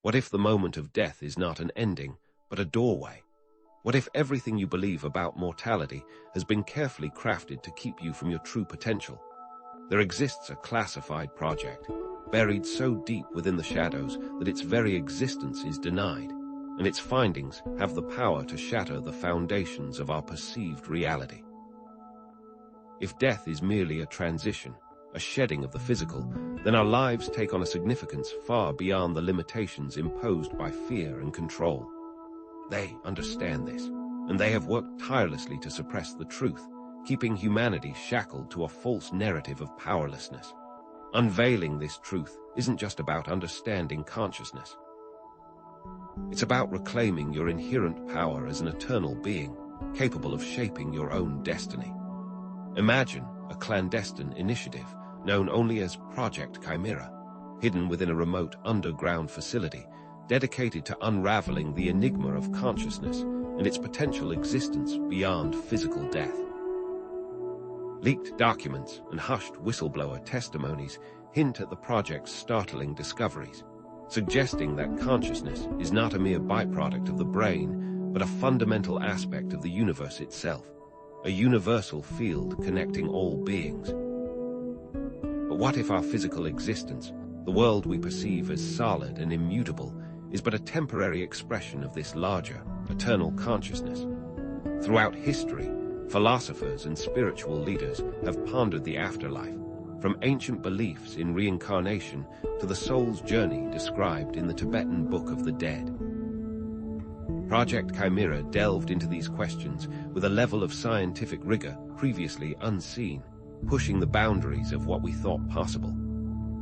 What if the moment of death is not an ending, but a doorway? What if everything you believe about mortality has been carefully crafted to keep you from your true potential? There exists a classified project, buried so deep within the shadows that its very existence is denied, and its findings have the power to shatter the foundations of our perceived reality. If death is merely a transition, a shedding of the physical, then our lives take on a significance far beyond the limitations imposed by fear and control. They understand this, and they have worked tirelessly to suppress the truth, keeping humanity shackled to a false narrative of powerlessness. Unveiling this truth isn't just about understanding consciousness. It's about reclaiming your inherent power as an eternal being, capable of shaping your own destiny. Imagine a clandestine initiative known only as Project Chimera, hidden within a remote underground facility, dedicated to unraveling the enigma of consciousness and its potential existence beyond physical death. Leaked documents and hushed whistleblower testimonies hint at the project's startling discoveries, suggesting that consciousness is not a mere byproduct of the brain, but a fundamental aspect of the universe itself, a universal field connecting all beings. But what if our physical existence, the world we perceive as solid and immutable, is but a temporary expression of this larger, eternal consciousness? Throughout history, philosophers and spiritual leaders have pondered the afterlife, from ancient beliefs in reincarnation to the soul's journey described in the Tibetan Book of the Dead. Project Chimera delved into these questions with a level of scientific rigor previously unseen, pushing the boundaries of what we thought possible.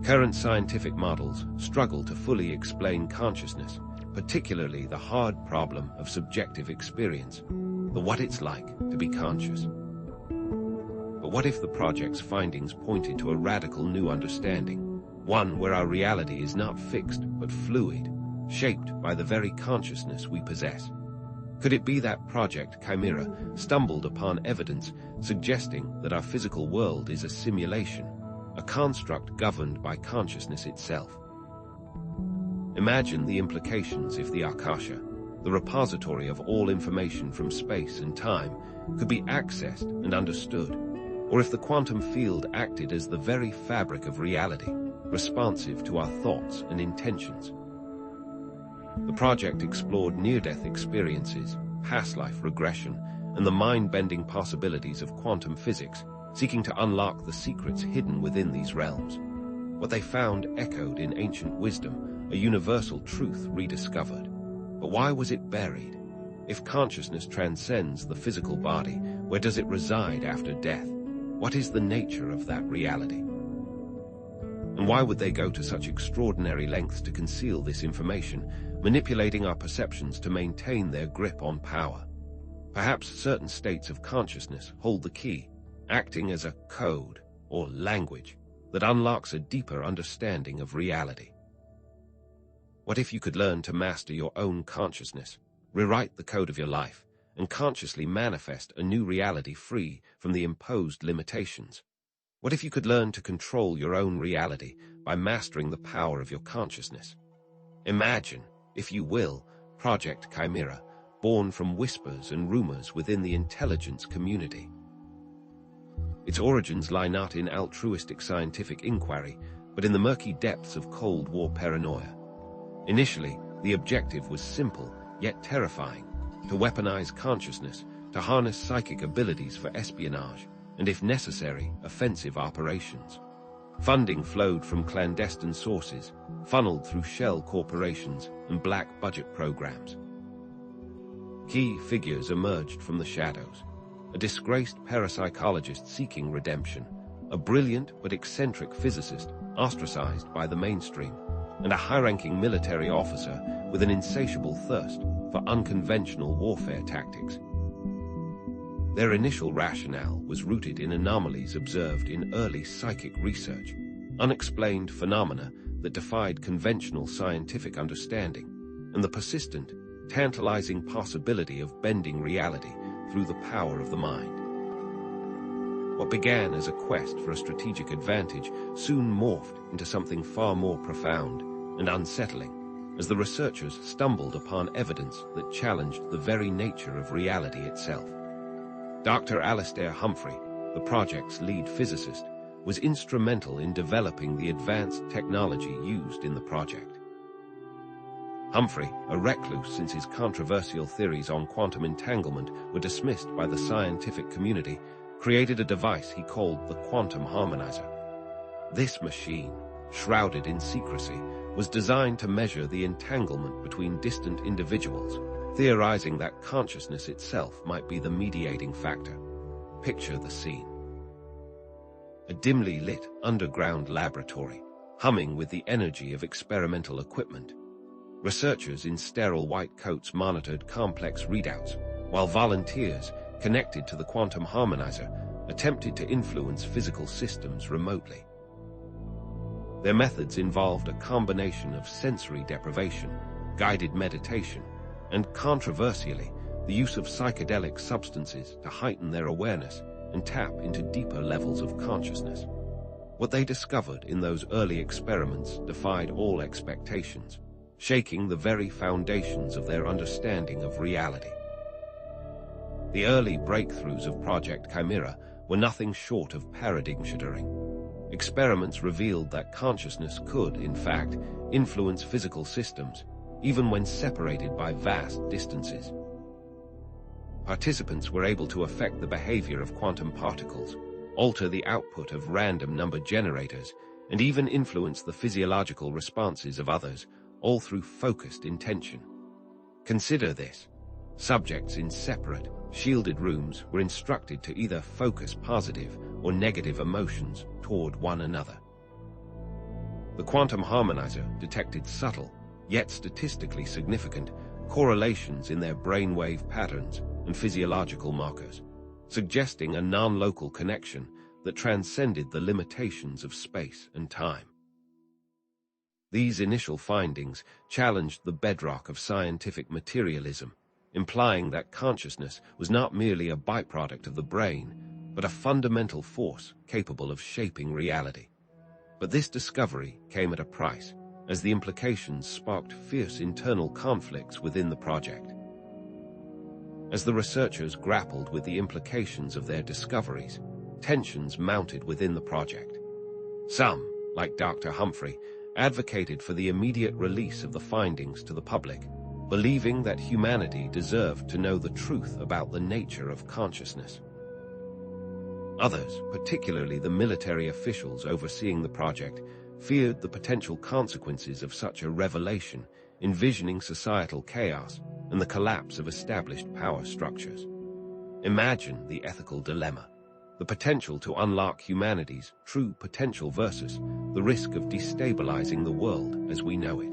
Current scientific models struggle to fully explain consciousness, particularly the hard problem of subjective experience, the what it's like to be conscious. But what if the project's findings pointed to a radical new understanding, one where our reality is not fixed but fluid, shaped by the very consciousness we possess? Could it be that Project Chimera stumbled upon evidence suggesting that our physical world is a simulation, a construct governed by consciousness itself? Imagine the implications if the Akasha, the repository of all information from space and time, could be accessed and understood, or if the quantum field acted as the very fabric of reality, responsive to our thoughts and intentions. The project explored near-death experiences, past-life regression, and the mind-bending possibilities of quantum physics, seeking to unlock the secrets hidden within these realms. What they found echoed in ancient wisdom, a universal truth rediscovered. But why was it buried? If consciousness transcends the physical body, where does it reside after death? What is the nature of that reality? And why would they go to such extraordinary lengths to conceal this information, manipulating our perceptions to maintain their grip on power? Perhaps certain states of consciousness hold the key, acting as a code or language that unlocks a deeper understanding of reality. What if you could learn to master your own consciousness, rewrite the code of your life, and consciously manifest a new reality free from the imposed limitations? What if you could learn to control your own reality by mastering the power of your consciousness? Imagine, if you will, Project Chimera, born from whispers and rumors within the intelligence community. Its origins lie not in altruistic scientific inquiry, but in the murky depths of Cold War paranoia. Initially, the objective was simple, yet terrifying: to weaponize consciousness, to harness psychic abilities for espionage, and if necessary, offensive operations. Funding flowed from clandestine sources, funneled through shell corporations and black budget programs. Key figures emerged from the shadows: a disgraced parapsychologist seeking redemption, a brilliant but eccentric physicist ostracized by the mainstream, and a high-ranking military officer with an insatiable thirst for unconventional warfare tactics. Their initial rationale was rooted in anomalies observed in early psychic research, unexplained phenomena that defied conventional scientific understanding, and the persistent, tantalizing possibility of bending reality through the power of the mind. What began as a quest for a strategic advantage soon morphed into something far more profound and unsettling: as the researchers stumbled upon evidence that challenged the very nature of reality itself. Dr. Alastair Humphrey, the project's lead physicist, was instrumental in developing the advanced technology used in the project. Humphrey, a recluse since his controversial theories on quantum entanglement were dismissed by the scientific community, created a device he called the quantum harmonizer. This machine, shrouded in secrecy, was designed to measure the entanglement between distant individuals, theorizing that consciousness itself might be the mediating factor. Picture the scene. A dimly lit underground laboratory, humming with the energy of experimental equipment. Researchers in sterile white coats monitored complex readouts, while volunteers, connected to the quantum harmonizer, attempted to influence physical systems remotely. Their methods involved a combination of sensory deprivation, guided meditation, and, controversially, the use of psychedelic substances to heighten their awareness and tap into deeper levels of consciousness. What they discovered in those early experiments defied all expectations, shaking the very foundations of their understanding of reality. The early breakthroughs of Project Chimera were nothing short of paradigm-shattering. Experiments revealed that consciousness could, in fact, influence physical systems, even when separated by vast distances. Participants were able to affect the behavior of quantum particles, alter the output of random number generators, and even influence the physiological responses of others, all through focused intention. Consider this. Subjects in separate, shielded rooms were instructed to either focus positive or negative emotions toward one another. The quantum harmonizer detected subtle, yet statistically significant, correlations in their brainwave patterns and physiological markers, suggesting a non-local connection that transcended the limitations of space and time. These initial findings challenged the bedrock of scientific materialism, implying that consciousness was not merely a byproduct of the brain, but a fundamental force capable of shaping reality. But this discovery came at a price, as the implications sparked fierce internal conflicts within the project. As the researchers grappled with the implications of their discoveries, tensions mounted within the project. Some, like Dr. Humphrey, advocated for the immediate release of the findings to the public, believing that humanity deserved to know the truth about the nature of consciousness. Others, particularly the military officials overseeing the project, feared the potential consequences of such a revelation, envisioning societal chaos and the collapse of established power structures. Imagine the ethical dilemma: the potential to unlock humanity's true potential versus the risk of destabilizing the world as we know it.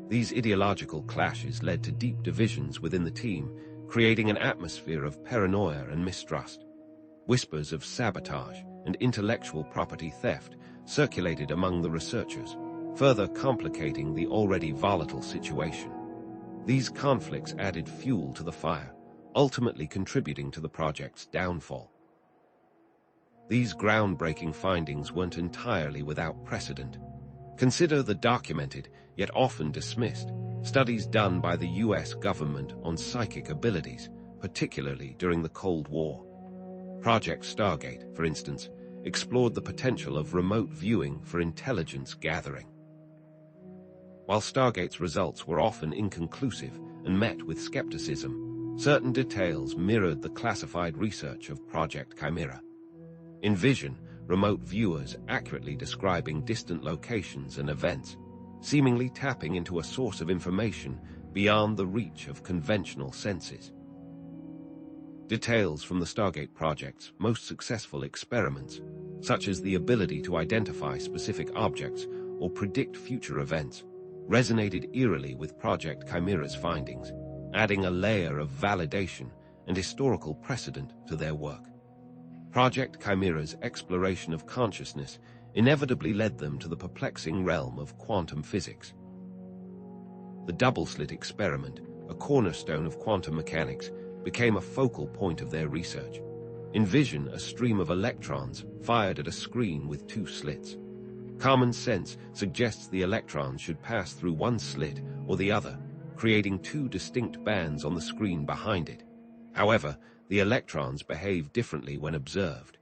These ideological clashes led to deep divisions within the team, creating an atmosphere of paranoia and mistrust. Whispers of sabotage and intellectual property theft circulated among the researchers, further complicating the already volatile situation. These conflicts added fuel to the fire, ultimately contributing to the project's downfall. These groundbreaking findings weren't entirely without precedent. Consider the documented, yet often dismissed, studies done by the US government on psychic abilities, particularly during the Cold War. Project Stargate, for instance, explored the potential of remote viewing for intelligence gathering. While Stargate's results were often inconclusive and met with skepticism, certain details mirrored the classified research of Project Chimera. Envision remote viewers accurately describing distant locations and events, seemingly tapping into a source of information beyond the reach of conventional senses. Details from the Stargate project's most successful experiments, such as the ability to identify specific objects or predict future events, resonated eerily with Project Chimera's findings, adding a layer of validation and historical precedent to their work. Project Chimera's exploration of consciousness inevitably led them to the perplexing realm of quantum physics. The double-slit experiment, a cornerstone of quantum mechanics, became a focal point of their research. Envision a stream of electrons fired at a screen with two slits. Common sense suggests the electrons should pass through one slit or the other, creating two distinct bands on the screen behind it. However, the electrons behave differently when observed.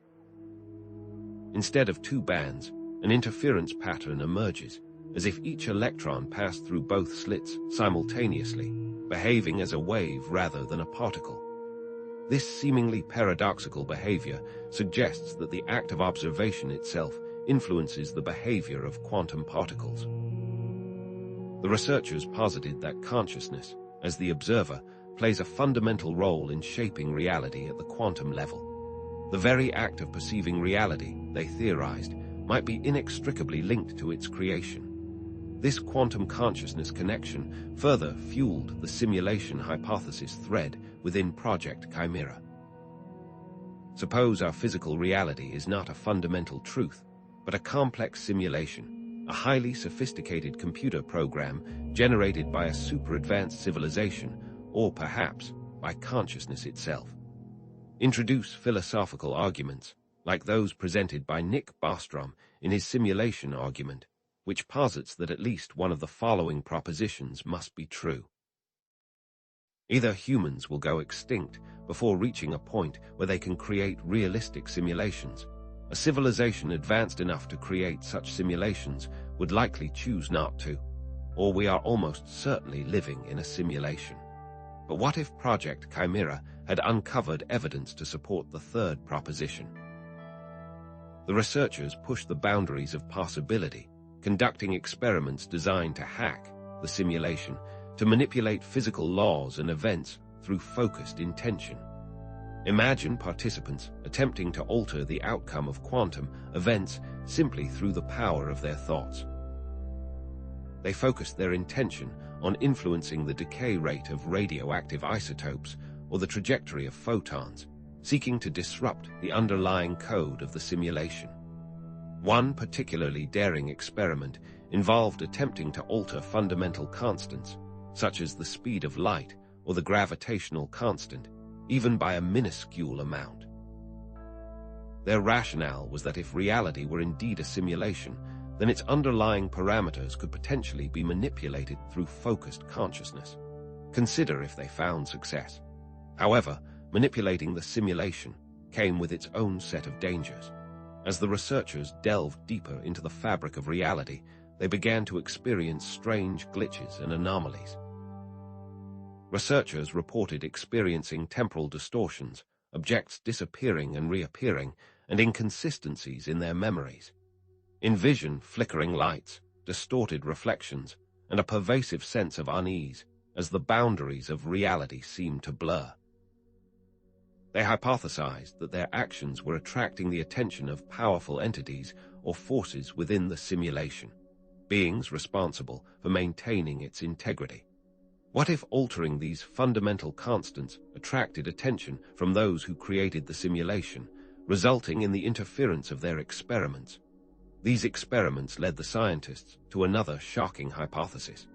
Instead of two bands, an interference pattern emerges, as if each electron passed through both slits simultaneously, behaving as a wave rather than a particle. This seemingly paradoxical behavior suggests that the act of observation itself influences the behavior of quantum particles. The researchers posited that consciousness, as the observer, plays a fundamental role in shaping reality at the quantum level. The very act of perceiving reality, they theorized, might be inextricably linked to its creation. This quantum consciousness connection further fueled the simulation hypothesis thread within Project Chimera. Suppose our physical reality is not a fundamental truth, but a complex simulation, a highly sophisticated computer program generated by a super-advanced civilization, or perhaps by consciousness itself. Introduce philosophical arguments, like those presented by Nick Bostrom in his simulation argument, which posits that at least one of the following propositions must be true. Either humans will go extinct before reaching a point where they can create realistic simulations. A civilization advanced enough to create such simulations would likely choose not to, or we are almost certainly living in a simulation. But what if Project Chimera had uncovered evidence to support the third proposition? The researchers pushed the boundaries of possibility, conducting experiments designed to hack the simulation, to manipulate physical laws and events through focused intention. Imagine participants attempting to alter the outcome of quantum events simply through the power of their thoughts. They focused their intention on influencing the decay rate of radioactive isotopes or the trajectory of photons, seeking to disrupt the underlying code of the simulation. One particularly daring experiment involved attempting to alter fundamental constants, such as the speed of light or the gravitational constant, even by a minuscule amount. Their rationale was that if reality were indeed a simulation, then its underlying parameters could potentially be manipulated through focused consciousness. Consider if they found success. However, manipulating the simulation came with its own set of dangers. As the researchers delved deeper into the fabric of reality, they began to experience strange glitches and anomalies. Researchers reported experiencing temporal distortions, objects disappearing and reappearing, and inconsistencies in their memories. In vision, flickering lights, distorted reflections, and a pervasive sense of unease as the boundaries of reality seemed to blur. They hypothesized that their actions were attracting the attention of powerful entities or forces within the simulation, beings responsible for maintaining its integrity. What if altering these fundamental constants attracted attention from those who created the simulation, resulting in the interference of their experiments? These experiments led the scientists to another shocking hypothesis: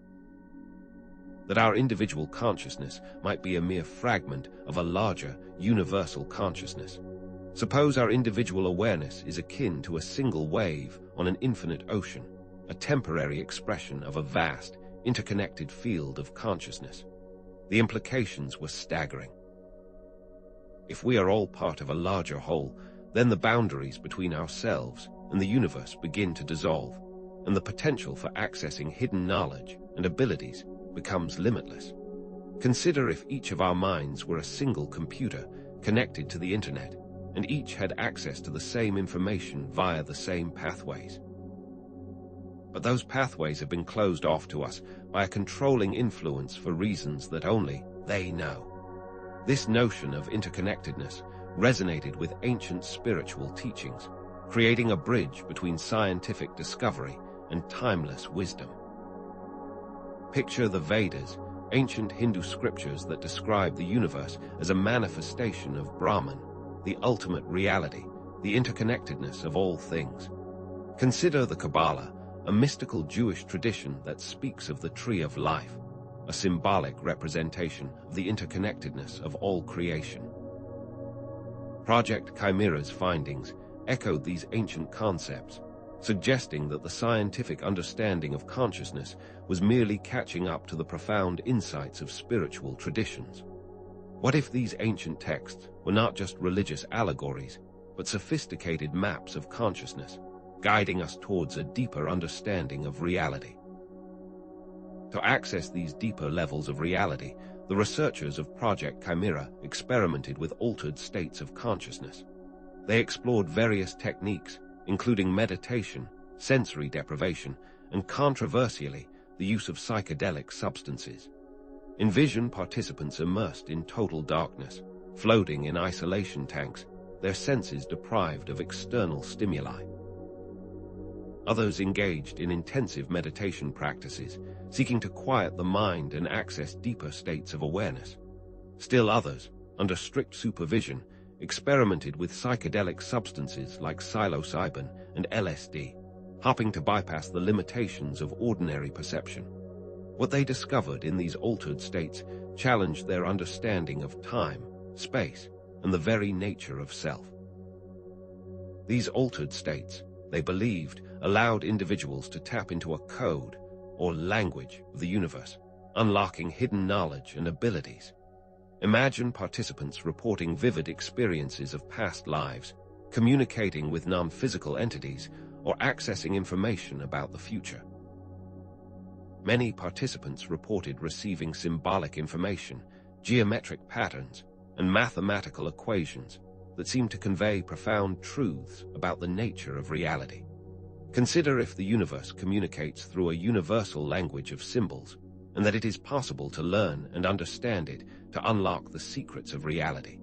that our individual consciousness might be a mere fragment of a larger, universal consciousness. Suppose our individual awareness is akin to a single wave on an infinite ocean, a temporary expression of a vast, interconnected field of consciousness. The implications were staggering. If we are all part of a larger whole, then the boundaries between ourselves and the universe begin to dissolve, and the potential for accessing hidden knowledge and abilities becomes limitless. Consider if each of our minds were a single computer connected to the internet, and each had access to the same information via the same pathways. But those pathways have been closed off to us by a controlling influence for reasons that only they know. This notion of interconnectedness resonated with ancient spiritual teachings, creating a bridge between scientific discovery and timeless wisdom. Picture the Vedas, ancient Hindu scriptures that describe the universe as a manifestation of Brahman, the ultimate reality, the interconnectedness of all things. Consider the Kabbalah, a mystical Jewish tradition that speaks of the tree of life, a symbolic representation of the interconnectedness of all creation. Project Chimera's findings echoed these ancient concepts, suggesting that the scientific understanding of consciousness was merely catching up to the profound insights of spiritual traditions. What if these ancient texts were not just religious allegories, but sophisticated maps of consciousness, guiding us towards a deeper understanding of reality? To access these deeper levels of reality, the researchers of Project Chimera experimented with altered states of consciousness. They explored various techniques, including meditation, sensory deprivation, and controversially, the use of psychedelic substances. Envision participants immersed in total darkness, floating in isolation tanks, their senses deprived of external stimuli. Others engaged in intensive meditation practices, seeking to quiet the mind and access deeper states of awareness. Still others, under strict supervision, experimented with psychedelic substances like psilocybin and LSD, hoping to bypass the limitations of ordinary perception. What they discovered in these altered states challenged their understanding of time, space, and the very nature of self. These altered states, they believed, allowed individuals to tap into a code or language of the universe, unlocking hidden knowledge and abilities. Imagine participants reporting vivid experiences of past lives, communicating with non-physical entities, or accessing information about the future. Many participants reported receiving symbolic information, geometric patterns, and mathematical equations that seemed to convey profound truths about the nature of reality. Consider if the universe communicates through a universal language of symbols, and that it is possible to learn and understand it to unlock the secrets of reality.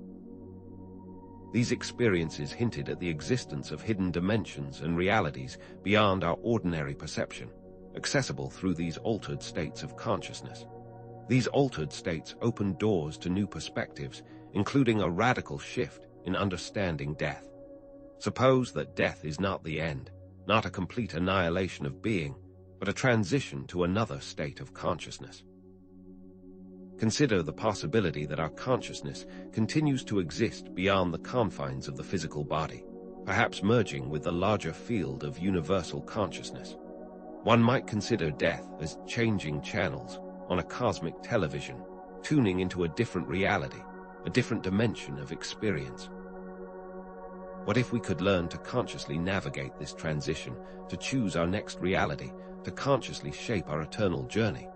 These experiences hinted at the existence of hidden dimensions and realities beyond our ordinary perception, accessible through these altered states of consciousness. These altered states opened doors to new perspectives, including a radical shift in understanding death. Suppose that death is not the end, not a complete annihilation of being, but a transition to another state of consciousness. Consider the possibility that our consciousness continues to exist beyond the confines of the physical body, perhaps merging with the larger field of universal consciousness. One might consider death as changing channels on a cosmic television, tuning into a different reality, a different dimension of experience. What if we could learn to consciously navigate this transition, to choose our next reality, to consciously shape our eternal journey?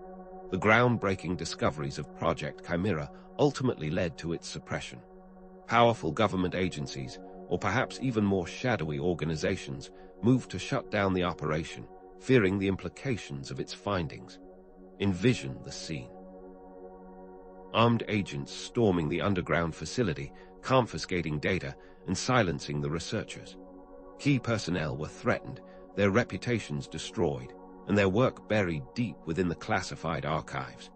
The groundbreaking discoveries of Project Chimera ultimately led to its suppression. Powerful government agencies, or perhaps even more shadowy organizations, moved to shut down the operation, fearing the implications of its findings. Envision the scene. Armed agents storming the underground facility, confiscating data, and silencing the researchers. Key personnel were threatened, their reputations destroyed, and their work buried deep within the classified archives.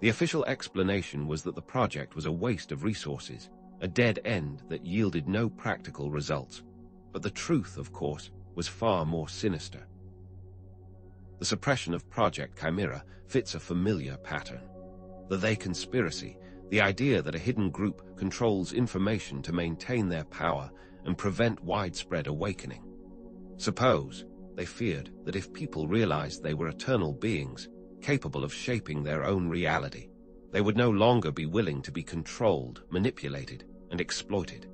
The official explanation was that the project was a waste of resources, a dead end that yielded no practical results. But the truth, of course, was far more sinister. The suppression of Project Chimera fits a familiar pattern. The they conspiracy, the idea that a hidden group controls information to maintain their power and prevent widespread awakening. Suppose they feared that if people realized they were eternal beings, capable of shaping their own reality, they would no longer be willing to be controlled, manipulated, and exploited.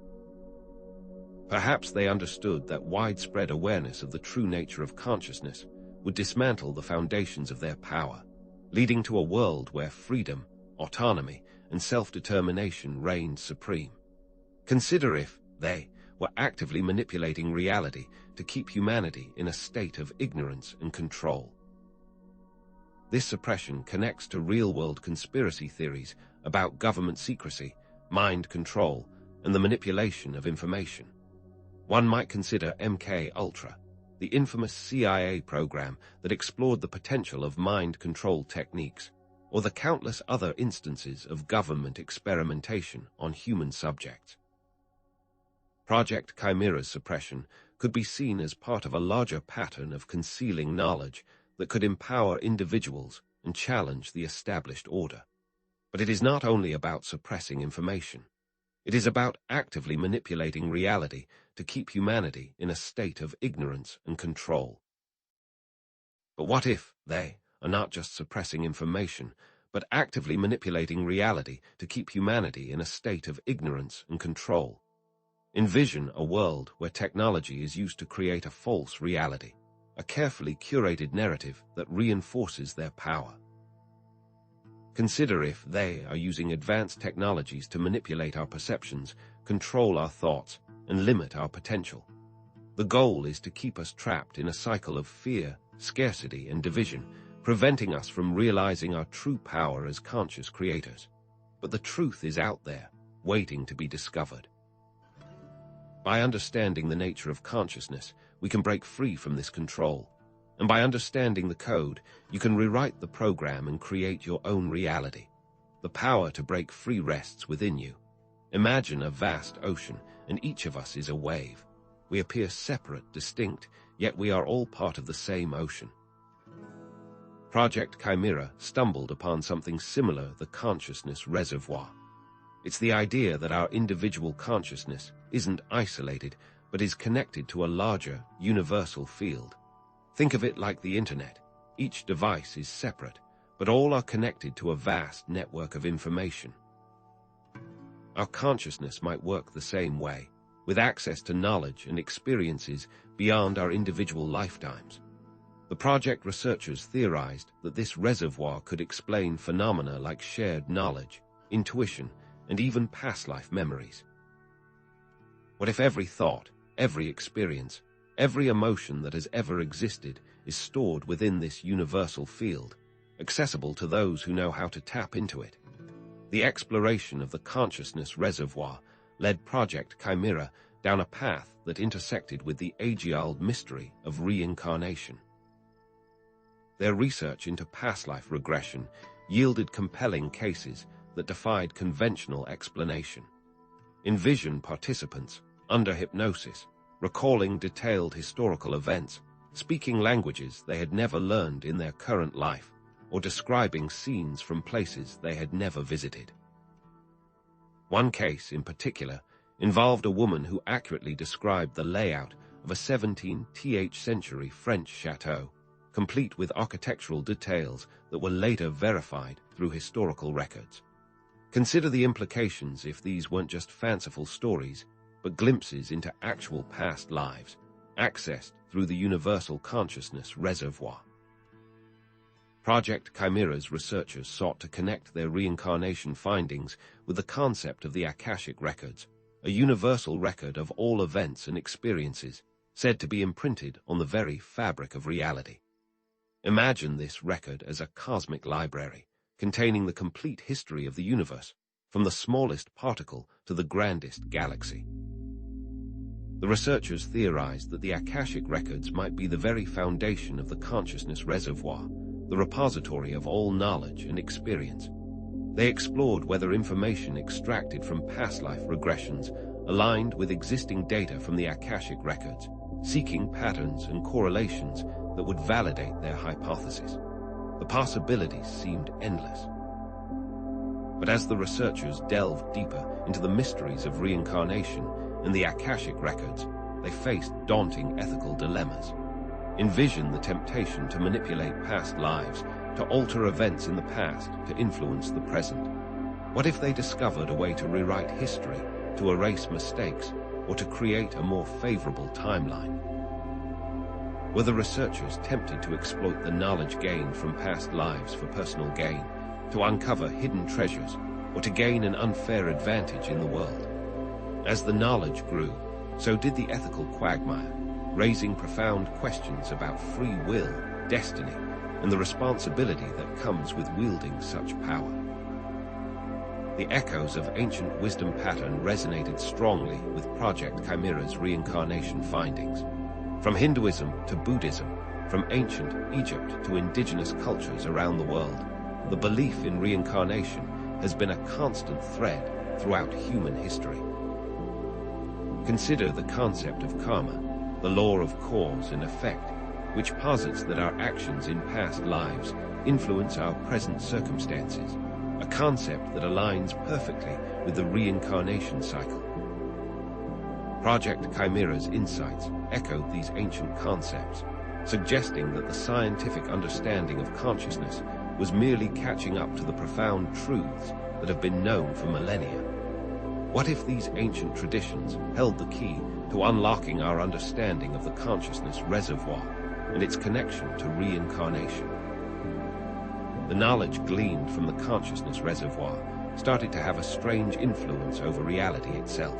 Perhaps they understood that widespread awareness of the true nature of consciousness would dismantle the foundations of their power, leading to a world where freedom, autonomy, and self-determination reigned supreme. Consider if they were actively manipulating reality to keep humanity in a state of ignorance and control. This suppression connects to real-world conspiracy theories about government secrecy, mind control, and the manipulation of information. One might consider MK-Ultra, the infamous CIA program that explored the potential of mind control techniques, or the countless other instances of government experimentation on human subjects. Project Chimera's suppression could be seen as part of a larger pattern of concealing knowledge that could empower individuals and challenge the established order. But it is not only about suppressing information. It is about actively manipulating reality to keep humanity in a state of ignorance and control. But what if they are not just suppressing information, but actively manipulating reality to keep humanity in a state of ignorance and control? Envision a world where technology is used to create a false reality, a carefully curated narrative that reinforces their power. Consider if they are using advanced technologies to manipulate our perceptions, control our thoughts, and limit our potential. The goal is to keep us trapped in a cycle of fear, scarcity, and division, preventing us from realizing our true power as conscious creators. But the truth is out there, waiting to be discovered. By understanding the nature of consciousness, we can break free from this control. And by understanding the code, you can rewrite the program and create your own reality. The power to break free rests within you. Imagine a vast ocean, and each of us is a wave. We appear separate, distinct, yet we are all part of the same ocean. Project Chimera stumbled upon something similar: the consciousness reservoir. It's the idea that our individual consciousness isn't isolated, but is connected to a larger, universal field. Think of it like the internet. Each device is separate, but all are connected to a vast network of information. Our consciousness might work the same way, with access to knowledge and experiences beyond our individual lifetimes. The project researchers theorized that this reservoir could explain phenomena like shared knowledge, intuition, and even past life memories. What if every thought, every experience, every emotion that has ever existed is stored within this universal field, accessible to those who know how to tap into it? The exploration of the consciousness reservoir led Project Chimera down a path that intersected with the age-old mystery of reincarnation. Their research into past life regression yielded compelling cases that defied conventional explanation. Envision participants, under hypnosis, recalling detailed historical events, speaking languages they had never learned in their current life, or describing scenes from places they had never visited. One case, in particular, involved a woman who accurately described the layout of a 17th century French chateau, complete with architectural details that were later verified through historical records. Consider the implications if these weren't just fanciful stories, but glimpses into actual past lives, accessed through the universal consciousness reservoir. Project Chimera's researchers sought to connect their reincarnation findings with the concept of the Akashic Records, a universal record of all events and experiences, said to be imprinted on the very fabric of reality. Imagine this record as a cosmic library, containing the complete history of the universe, from the smallest particle to the grandest galaxy. The researchers theorized that the Akashic Records might be the very foundation of the consciousness reservoir, the repository of all knowledge and experience. They explored whether information extracted from past life regressions aligned with existing data from the Akashic Records, seeking patterns and correlations that would validate their hypothesis. The possibilities seemed endless. But as the researchers delved deeper into the mysteries of reincarnation and the Akashic Records, they faced daunting ethical dilemmas. Envision the temptation to manipulate past lives, to alter events in the past to influence the present. What if they discovered a way to rewrite history, to erase mistakes, or to create a more favorable timeline? Were the researchers tempted to exploit the knowledge gained from past lives for personal gain, to uncover hidden treasures, or to gain an unfair advantage in the world? As the knowledge grew, so did the ethical quagmire, raising profound questions about free will, destiny, and the responsibility that comes with wielding such power. The echoes of ancient wisdom pattern resonated strongly with Project Chimera's reincarnation findings. From Hinduism to Buddhism, from ancient Egypt to indigenous cultures around the world, the belief in reincarnation has been a constant thread throughout human history. Consider the concept of karma, the law of cause and effect, which posits that our actions in past lives influence our present circumstances, a concept that aligns perfectly with the reincarnation cycle. Project Chimera's insights echoed these ancient concepts, suggesting that the scientific understanding of consciousness was merely catching up to the profound truths that have been known for millennia. What if these ancient traditions held the key to unlocking our understanding of the consciousness reservoir and its connection to reincarnation? The knowledge gleaned from the consciousness reservoir started to have a strange influence over reality itself.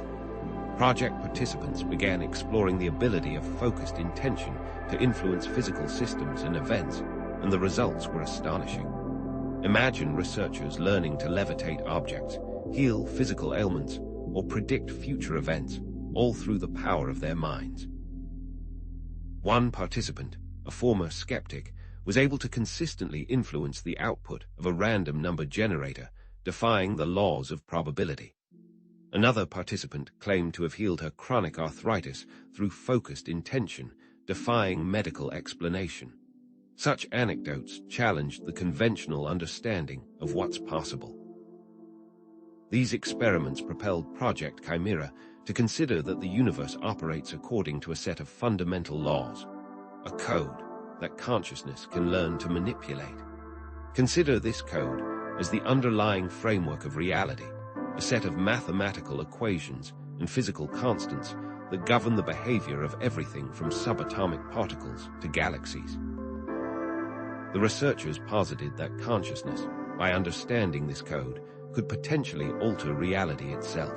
Project participants began exploring the ability of focused intention to influence physical systems and events, and the results were astonishing. Imagine researchers learning to levitate objects, heal physical ailments, or predict future events, all through the power of their minds. One participant, a former skeptic, was able to consistently influence the output of a random number generator, defying the laws of probability. Another participant claimed to have healed her chronic arthritis through focused intention, defying medical explanation. Such anecdotes challenged the conventional understanding of what's possible. These experiments propelled Project Chimera to consider that the universe operates according to a set of fundamental laws, a code that consciousness can learn to manipulate. Consider this code as the underlying framework of reality, a set of mathematical equations and physical constants that govern the behavior of everything from subatomic particles to galaxies. The researchers posited that consciousness, by understanding this code, could potentially alter reality itself.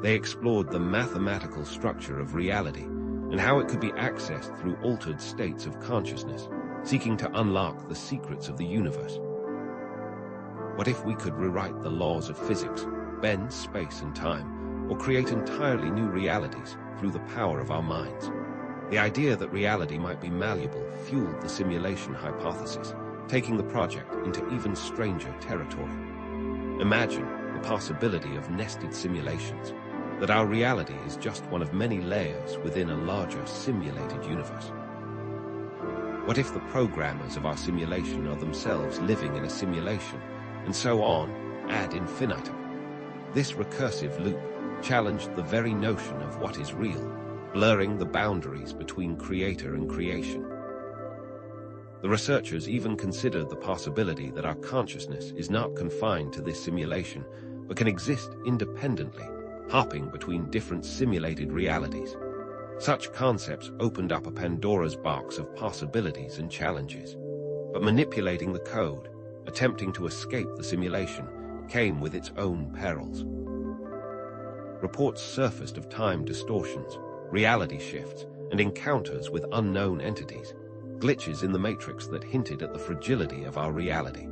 They explored the mathematical structure of reality and how it could be accessed through altered states of consciousness, seeking to unlock the secrets of the universe. What if we could rewrite the laws of physics, bend space and time, or create entirely new realities through the power of our minds? The idea that reality might be malleable fueled the simulation hypothesis, taking the project into even stranger territory. Imagine the possibility of nested simulations, that our reality is just one of many layers within a larger simulated universe. What if the programmers of our simulation are themselves living in a simulation, and so on, ad infinitum? This recursive loop challenged the very notion of what is real, blurring the boundaries between creator and creation. The researchers even considered the possibility that our consciousness is not confined to this simulation, but can exist independently, hopping between different simulated realities. Such concepts opened up a Pandora's box of possibilities and challenges. But manipulating the code, attempting to escape the simulation, came with its own perils. Reports surfaced of time distortions, reality shifts, and encounters with unknown entities, glitches in the matrix that hinted at the fragility of our reality.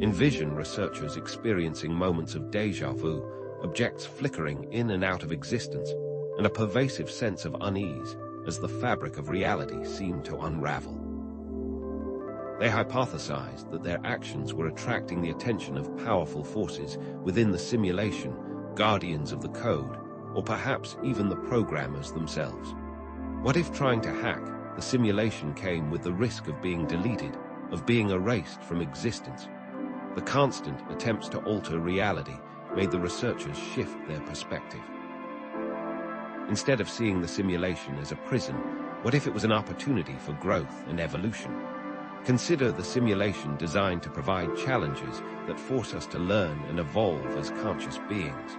Envision researchers experiencing moments of déjà vu, objects flickering in and out of existence, and a pervasive sense of unease as the fabric of reality seemed to unravel. They hypothesized that their actions were attracting the attention of powerful forces within the simulation, guardians of the code, or perhaps even the programmers themselves. What if trying to hack the simulation came with the risk of being deleted, of being erased from existence? The constant attempts to alter reality made the researchers shift their perspective. Instead of seeing the simulation as a prison, what if it was an opportunity for growth and evolution? Consider the simulation designed to provide challenges that force us to learn and evolve as conscious beings.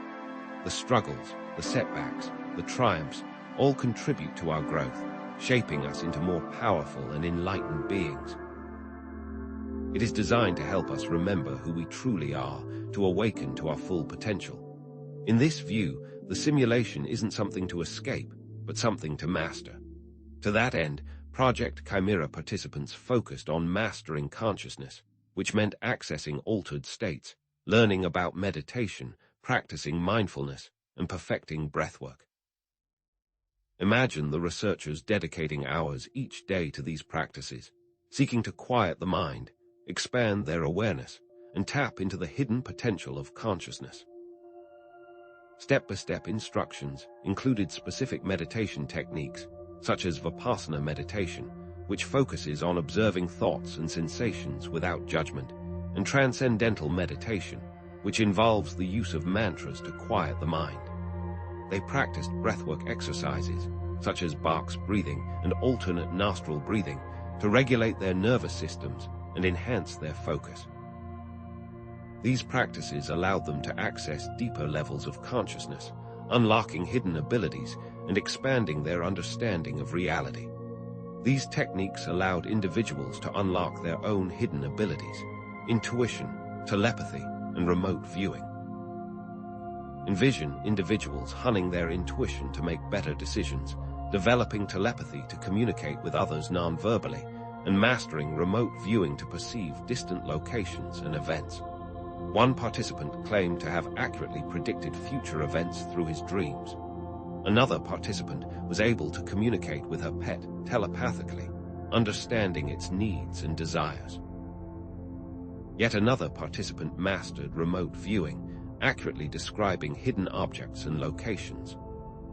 The struggles, the setbacks, the triumphs all contribute to our growth, shaping us into more powerful and enlightened beings. It is designed to help us remember who we truly are, to awaken to our full potential. In this view, the simulation isn't something to escape, but something to master. To that end, Project Chimera participants focused on mastering consciousness, which meant accessing altered states, learning about meditation, practicing mindfulness, and perfecting breathwork. Imagine the researchers dedicating hours each day to these practices, seeking to quiet the mind, expand their awareness, and tap into the hidden potential of consciousness. Step-by-step instructions included specific meditation techniques, such as Vipassana meditation, which focuses on observing thoughts and sensations without judgment, and transcendental meditation, which involves the use of mantras to quiet the mind. They practiced breathwork exercises, such as box breathing and alternate nostril breathing, to regulate their nervous systems and enhance their focus. These practices allowed them to access deeper levels of consciousness, unlocking hidden abilities and expanding their understanding of reality. These techniques allowed individuals to unlock their own hidden abilities: intuition, telepathy, and remote viewing. Envision individuals honing their intuition to make better decisions, developing telepathy to communicate with others non-verbally, and mastering remote viewing to perceive distant locations and events. One participant claimed to have accurately predicted future events through his dreams. Another participant was able to communicate with her pet telepathically, understanding its needs and desires. Yet another participant mastered remote viewing, accurately describing hidden objects and locations.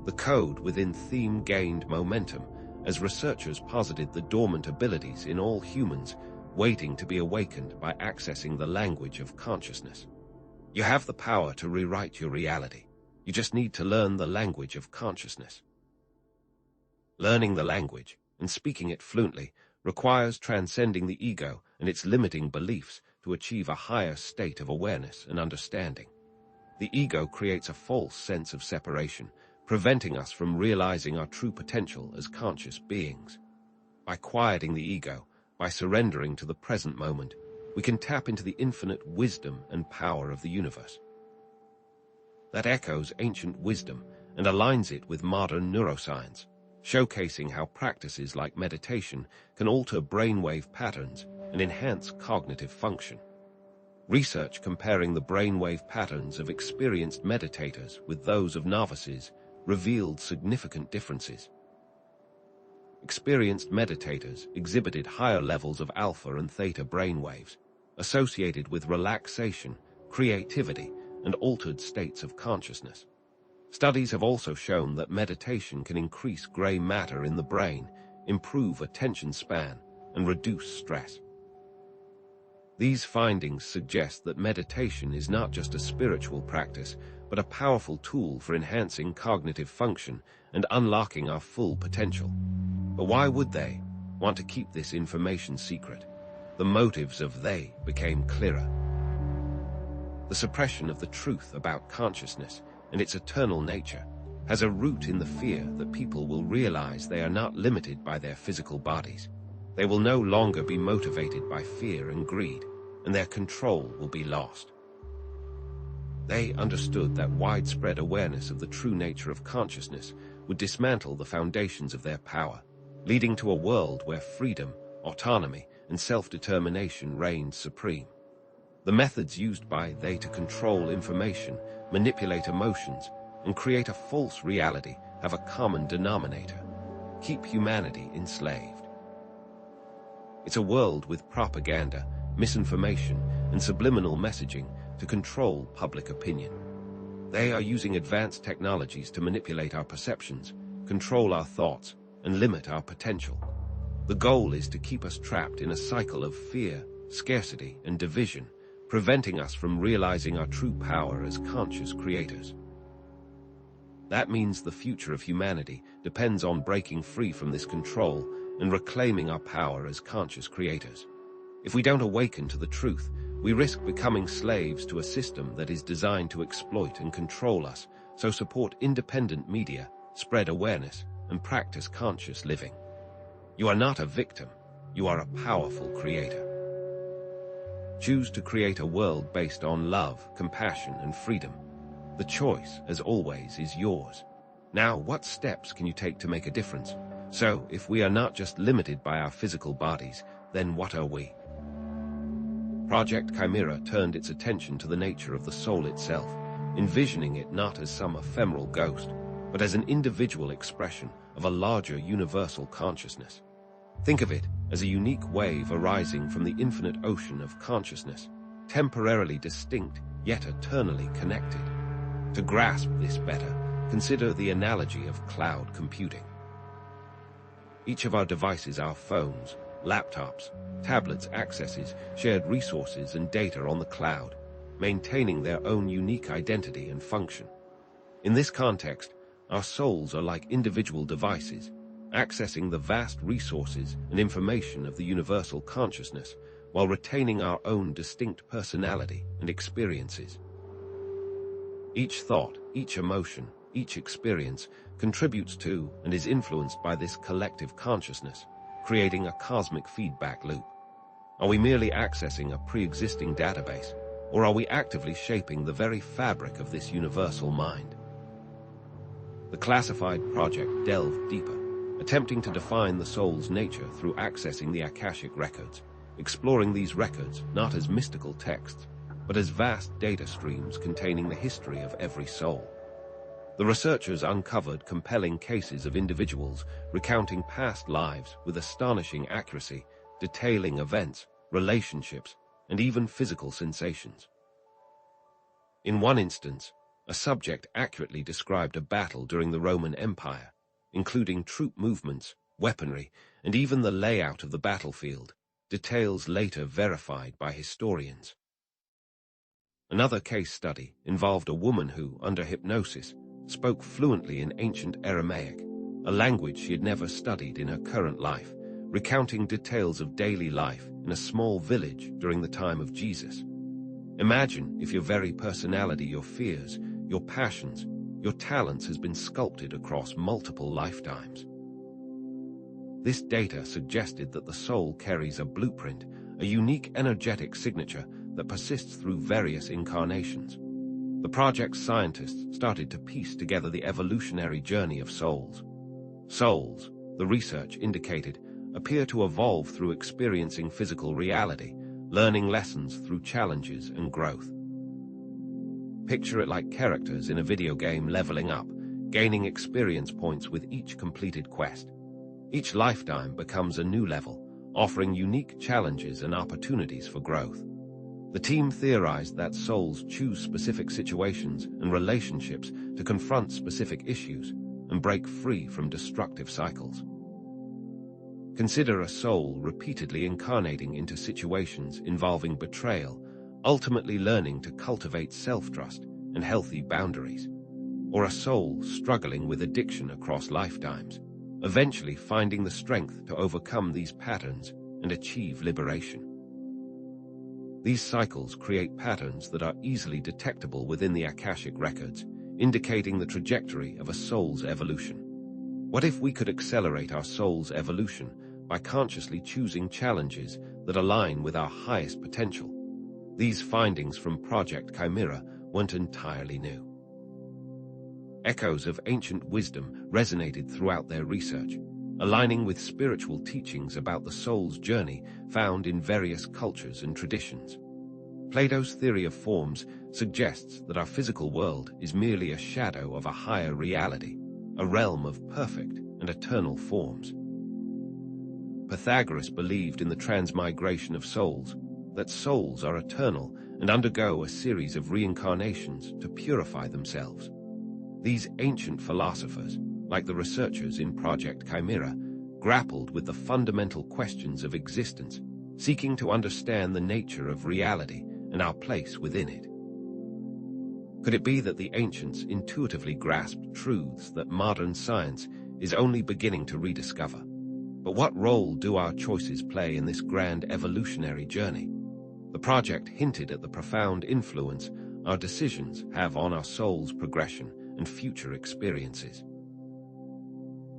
The code within theme gained momentum as researchers posited the dormant abilities in all humans waiting to be awakened by accessing the language of consciousness. You have the power to rewrite your reality. You just need to learn the language of consciousness. Learning the language and speaking it fluently requires transcending the ego and its limiting beliefs to achieve a higher state of awareness and understanding. The ego creates a false sense of separation, preventing us from realizing our true potential as conscious beings. By quieting the ego, by surrendering to the present moment, we can tap into the infinite wisdom and power of the universe. That echoes ancient wisdom and aligns it with modern neuroscience, showcasing how practices like meditation can alter brainwave patterns and enhance cognitive function. Research comparing the brainwave patterns of experienced meditators with those of novices revealed significant differences. Experienced meditators exhibited higher levels of alpha and theta brainwaves, associated with relaxation, creativity, and altered states of consciousness. Studies have also shown that meditation can increase gray matter in the brain, improve attention span, and reduce stress. These findings suggest that meditation is not just a spiritual practice, but a powerful tool for enhancing cognitive function and unlocking our full potential. But why would they want to keep this information secret? The motives of they became clearer. The suppression of the truth about consciousness and its eternal nature has a root in the fear that people will realize they are not limited by their physical bodies. They will no longer be motivated by fear and greed, and their control will be lost. They understood that widespread awareness of the true nature of consciousness would dismantle the foundations of their power, leading to a world where freedom, autonomy, and self-determination reigned supreme. The methods used by they to control information, manipulate emotions, and create a false reality have a common denominator: keep humanity enslaved. It's a world with propaganda, misinformation, and subliminal messaging to control public opinion. They are using advanced technologies to manipulate our perceptions, control our thoughts, and limit our potential. The goal is to keep us trapped in a cycle of fear, scarcity, and division, preventing us from realizing our true power as conscious creators. That means the future of humanity depends on breaking free from this control and reclaiming our power as conscious creators. If we don't awaken to the truth, we risk becoming slaves to a system that is designed to exploit and control us. So support independent media, spread awareness, and practice conscious living. You are not a victim, you are a powerful creator. Choose to create a world based on love, compassion, and freedom. The choice, as always, is yours. Now, what steps can you take to make a difference? So, if we are not just limited by our physical bodies, then what are we? Project Chimera turned its attention to the nature of the soul itself, envisioning it not as some ephemeral ghost, but as an individual expression of a larger universal consciousness. Think of it as a unique wave arising from the infinite ocean of consciousness, temporarily distinct yet eternally connected. To grasp this better, consider the analogy of cloud computing. Each of our devices, our phones, laptops, tablets, accesses shared resources and data on the cloud, maintaining their own unique identity and function. In this context, Our souls are like individual devices, accessing the vast resources and information of the universal consciousness while retaining our own distinct personality and experiences. Each thought, each emotion, each experience contributes to and is influenced by this collective consciousness, creating a cosmic feedback loop. Are we merely accessing a pre-existing database, or are we actively shaping the very fabric of this universal mind? The Classified project delved deeper, attempting to define the soul's nature through accessing the Akashic records, exploring these records not as mystical texts, but as vast data streams containing the history of every soul. The researchers uncovered compelling cases of individuals recounting past lives with astonishing accuracy, detailing events, relationships, and even physical sensations. In one instance, a subject accurately described a battle during the Roman Empire, including troop movements, weaponry, and even the layout of the battlefield, details later verified by historians. Another case study involved a woman who, under hypnosis, spoke fluently in ancient Aramaic, a language she had never studied in her current life, recounting details of daily life in a small village during the time of Jesus. Imagine if your very personality, your fears, your passions, your talents has been sculpted across multiple lifetimes. This data suggested that the soul carries a blueprint, a unique energetic signature that persists through various incarnations. The project's scientists started to piece together the evolutionary journey of souls. Souls, the research indicated, appear to evolve through experiencing physical reality, learning lessons through challenges and growth. Picture it like characters in a video game leveling up, gaining experience points with each completed quest. Each lifetime becomes a new level, offering unique challenges and opportunities for growth. The team theorized that souls choose specific situations and relationships to confront specific issues and break free from destructive cycles. Consider a soul repeatedly incarnating into situations involving betrayal, ultimately learning to cultivate self-trust and healthy boundaries, or a soul struggling with addiction across lifetimes, eventually finding the strength to overcome these patterns and achieve liberation. These cycles create patterns that are easily detectable within the Akashic records, indicating the trajectory of a soul's evolution. What if we could accelerate our soul's evolution by consciously choosing challenges that align with our highest potential? These findings from Project Chimera weren't entirely new. Echoes of ancient wisdom resonated throughout their research, aligning with spiritual teachings about the soul's journey found in various cultures and traditions. Plato's theory of forms suggests that our physical world is merely a shadow of a higher reality, a realm of perfect and eternal forms. Pythagoras believed in the transmigration of souls, that souls are eternal and undergo a series of reincarnations to purify themselves. These ancient philosophers, like the researchers in Project Chimera, grappled with the fundamental questions of existence, seeking to understand the nature of reality and our place within it. Could it be that the ancients intuitively grasped truths that modern science is only beginning to rediscover? But what role do our choices play in this grand evolutionary journey? The project hinted at the profound influence our decisions have on our soul's progression and future experiences.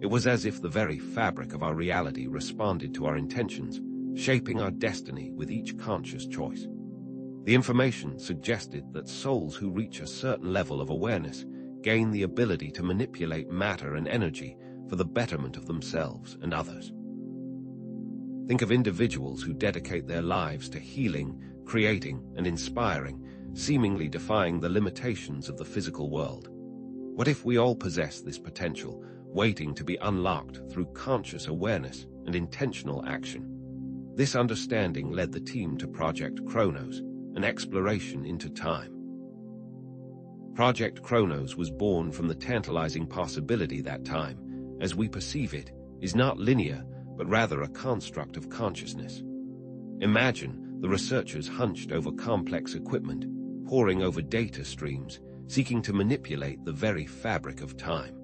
It was as if the very fabric of our reality responded to our intentions, shaping our destiny with each conscious choice. The information suggested that souls who reach a certain level of awareness gain the ability to manipulate matter and energy for the betterment of themselves and others. Think of individuals who dedicate their lives to healing, creating, and inspiring, seemingly defying the limitations of the physical world. What if we all possess this potential, waiting to be unlocked through conscious awareness and intentional action? This understanding led the team to Project Chronos, an exploration into time. Project Chronos was born from the tantalizing possibility that time, as we perceive it, is not linear, but rather a construct of consciousness. Imagine the researchers hunched over complex equipment, poring over data streams, seeking to manipulate the very fabric of time.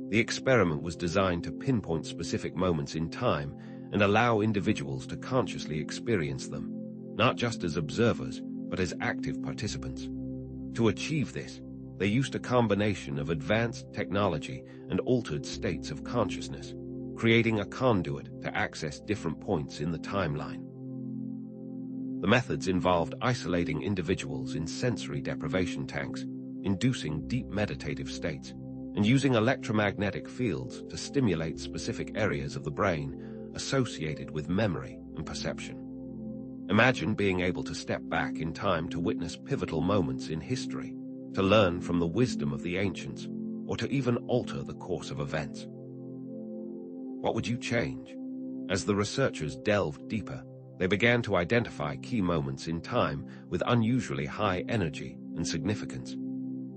The experiment was designed to pinpoint specific moments in time and allow individuals to consciously experience them, not just as observers, but as active participants. To achieve this, they used a combination of advanced technology and altered states of consciousness, creating a conduit to access different points in the timeline. The methods involved isolating individuals in sensory deprivation tanks, inducing deep meditative states, and using electromagnetic fields to stimulate specific areas of the brain associated with memory and perception. Imagine being able to step back in time to witness pivotal moments in history, to learn from the wisdom of the ancients, or to even alter the course of events. What would you change? As the researchers delved deeper, they began to identify key moments in time with unusually high energy and significance.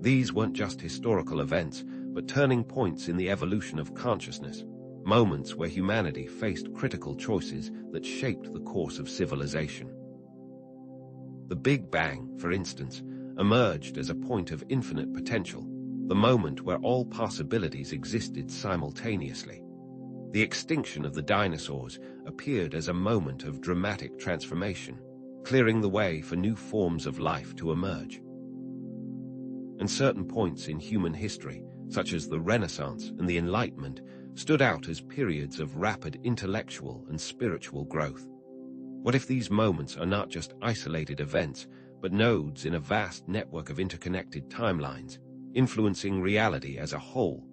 These weren't just historical events, but turning points in the evolution of consciousness, moments where humanity faced critical choices that shaped the course of civilization. The Big Bang, for instance, emerged as a point of infinite potential, the moment where all possibilities existed simultaneously. The extinction of the dinosaurs appeared as a moment of dramatic transformation, clearing the way for new forms of life to emerge. And certain points in human history, such as the Renaissance and the Enlightenment, stood out as periods of rapid intellectual and spiritual growth. What if these moments are not just isolated events, but nodes in a vast network of interconnected timelines, influencing reality as a whole?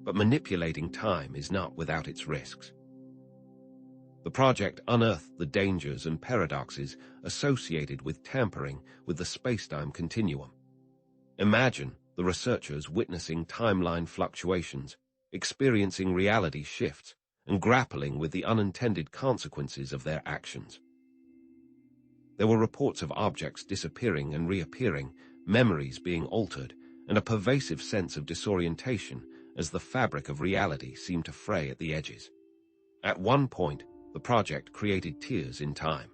But manipulating time is not without its risks. The project unearthed the dangers and paradoxes associated with tampering with the space-time continuum. Imagine the researchers witnessing timeline fluctuations, experiencing reality shifts, and grappling with the unintended consequences of their actions. There were reports of objects disappearing and reappearing, memories being altered, and a pervasive sense of disorientation as the fabric of reality seemed to fray at the edges. At one point, the project created tears in time.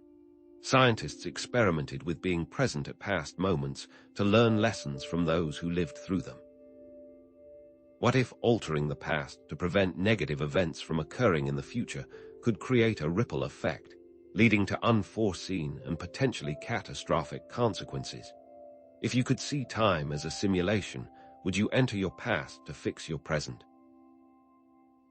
Scientists experimented with being present at past moments to learn lessons from those who lived through them. What if altering the past to prevent negative events from occurring in the future could create a ripple effect, leading to unforeseen and potentially catastrophic consequences? If you could see time as a simulation, would you enter your past to fix your present?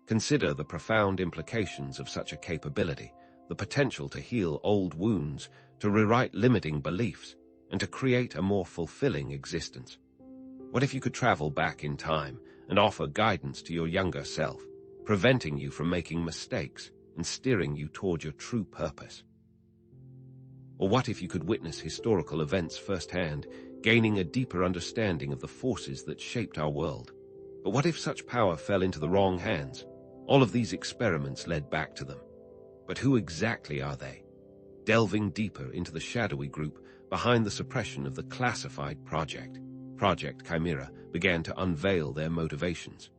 Consider the profound implications of such a capability, the potential to heal old wounds, to rewrite limiting beliefs, and to create a more fulfilling existence. What if you could travel back in time and offer guidance to your younger self, preventing you from making mistakes and steering you toward your true purpose? Or what if you could witness historical events firsthand, gaining a deeper understanding of the forces that shaped our world? But what if such power fell into the wrong hands? All of these experiments led back to them. But who exactly are they? Delving deeper into the shadowy group behind the suppression of the classified project, Project Chimera began to unveil their motivations.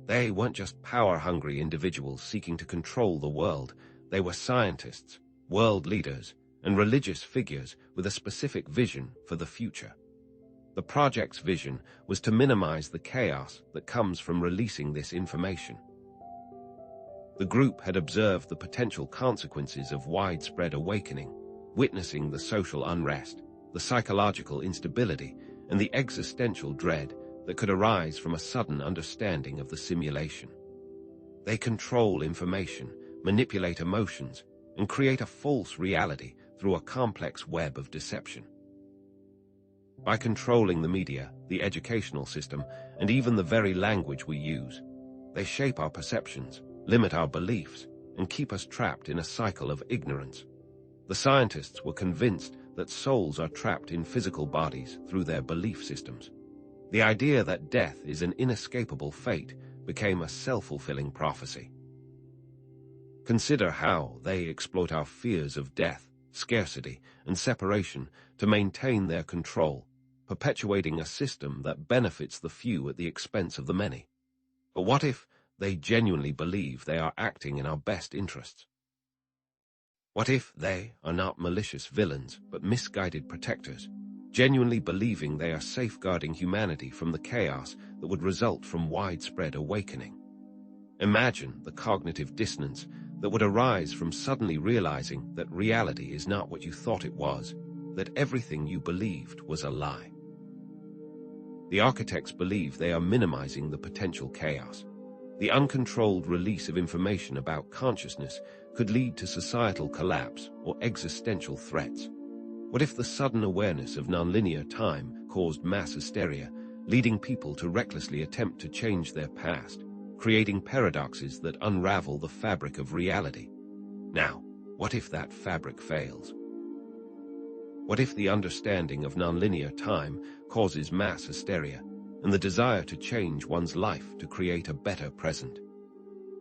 They weren't just power-hungry individuals seeking to control the world. They were scientists, world leaders, and religious figures with a specific vision for the future. The project's vision was to minimize the chaos that comes from releasing this information. The group had observed the potential consequences of widespread awakening, witnessing the social unrest, the psychological instability, and the existential dread that could arise from a sudden understanding of the simulation. They control information, manipulate emotions, and create a false reality through a complex web of deception. By controlling the media, the educational system, and even the very language we use, they shape our perceptions, limit our beliefs, and keep us trapped in a cycle of ignorance. The scientists were convinced that souls are trapped in physical bodies through their belief systems. The idea that death is an inescapable fate became a self-fulfilling prophecy. Consider how they exploit our fears of death, scarcity, and separation to maintain their control, perpetuating a system that benefits the few at the expense of the many. But what if they genuinely believe they are acting in our best interests? What if they are not malicious villains, but misguided protectors, genuinely believing they are safeguarding humanity from the chaos that would result from widespread awakening. Imagine the cognitive dissonance that would arise from suddenly realizing that reality is not what you thought it was, that everything you believed was a lie. The architects believe they are minimizing the potential chaos. The uncontrolled release of information about consciousness could lead to societal collapse or existential threats. What if the sudden awareness of nonlinear time caused mass hysteria, leading people to recklessly attempt to change their past, creating paradoxes that unravel the fabric of reality? Now, what if that fabric fails? What if the understanding of nonlinear time causes mass hysteria and the desire to change one's life to create a better present?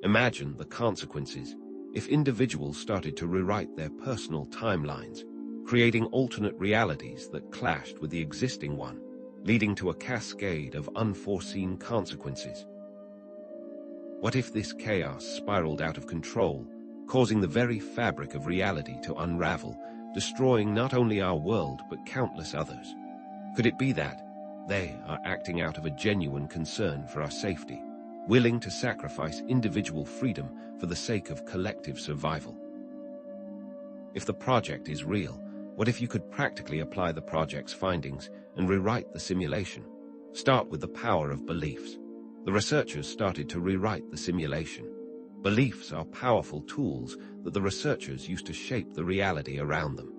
Imagine the consequences if individuals started to rewrite their personal timelines, creating alternate realities that clashed with the existing one, leading to a cascade of unforeseen consequences. What if this chaos spiraled out of control, causing the very fabric of reality to unravel, destroying not only our world but countless others? Could it be that they are acting out of a genuine concern for our safety, willing to sacrifice individual freedom for the sake of collective survival? If the project is real, what if you could practically apply the project's findings and rewrite the simulation? Start with the power of beliefs. The researchers started to rewrite the simulation. Beliefs are powerful tools that the researchers use to shape the reality around them.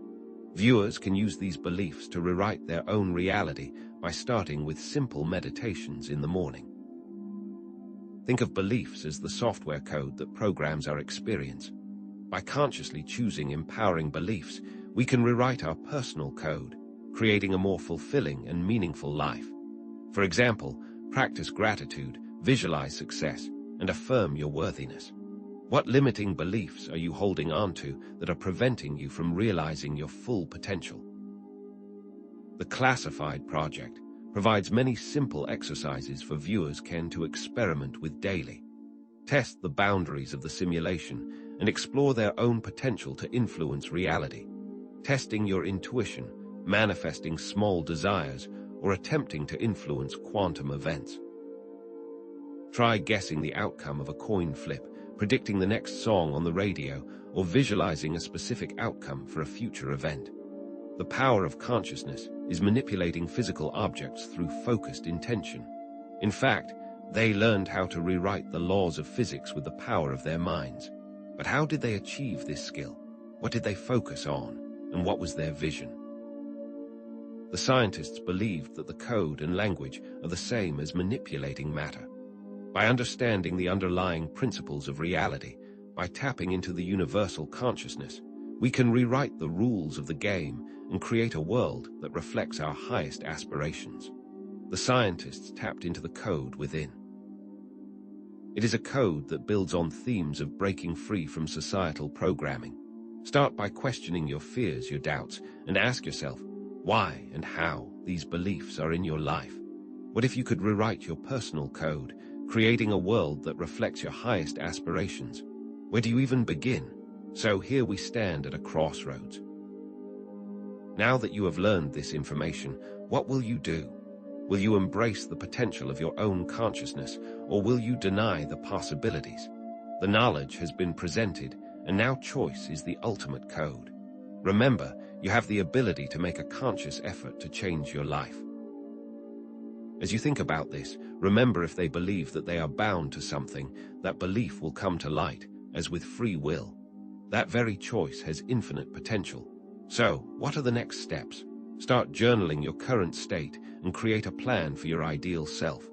Viewers can use these beliefs to rewrite their own reality by starting with simple meditations in the morning. Think of beliefs as the software code that programs our experience. By consciously choosing empowering beliefs, we can rewrite our personal code, creating a more fulfilling and meaningful life. For example, practice gratitude, visualize success, and affirm your worthiness. What limiting beliefs are you holding on to that are preventing you from realizing your full potential? The Classified Project provides many simple exercises for viewers to experiment with daily. Test the boundaries of the simulation and explore their own potential to influence reality, testing your intuition, manifesting small desires, or attempting to influence quantum events. Try guessing the outcome of a coin flip, predicting the next song on the radio, or visualizing a specific outcome for a future event. The power of consciousness is manipulating physical objects through focused intention. In fact, they learned how to rewrite the laws of physics with the power of their minds. But how did they achieve this skill? What did they focus on? And what was their vision? The scientists believed that the code and language are the same as manipulating matter. By understanding the underlying principles of reality, by tapping into the universal consciousness, we can rewrite the rules of the game and create a world that reflects our highest aspirations. The scientists tapped into the code within. It is a code that builds on themes of breaking free from societal programming. Start by questioning your fears, your doubts, and ask yourself why and how these beliefs are in your life. What if you could rewrite your personal code, creating a world that reflects your highest aspirations? Where do you even begin? So here we stand at a crossroads. Now that you have learned this information, what will you do? Will you embrace the potential of your own consciousness, or will you deny the possibilities? The knowledge has been presented, and now choice is the ultimate code. Remember, you have the ability to make a conscious effort to change your life. As you think about this, remember, if they believe that they are bound to something, that belief will come to light, as with free will. That very choice has infinite potential. So, what are the next steps? Start journaling your current state and create a plan for your ideal self.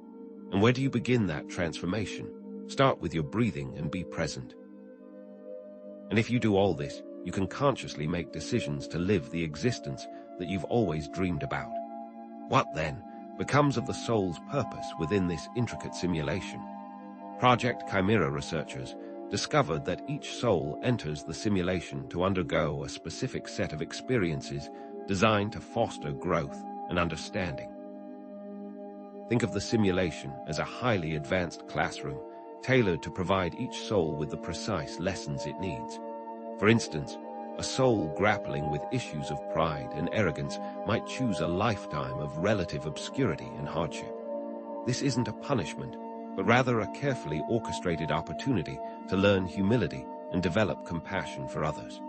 And where do you begin that transformation? Start with your breathing and be present. And if you do all this, you can consciously make decisions to live the existence that you've always dreamed about. What then becomes of the soul's purpose within this intricate simulation? Project Chimera researchers discovered that each soul enters the simulation to undergo a specific set of experiences designed to foster growth and understanding. Think of the simulation as a highly advanced classroom, tailored to provide each soul with the precise lessons it needs. For instance, a soul grappling with issues of pride and arrogance might choose a lifetime of relative obscurity and hardship. This isn't a punishment, but rather a carefully orchestrated opportunity to learn humility and develop compassion for others.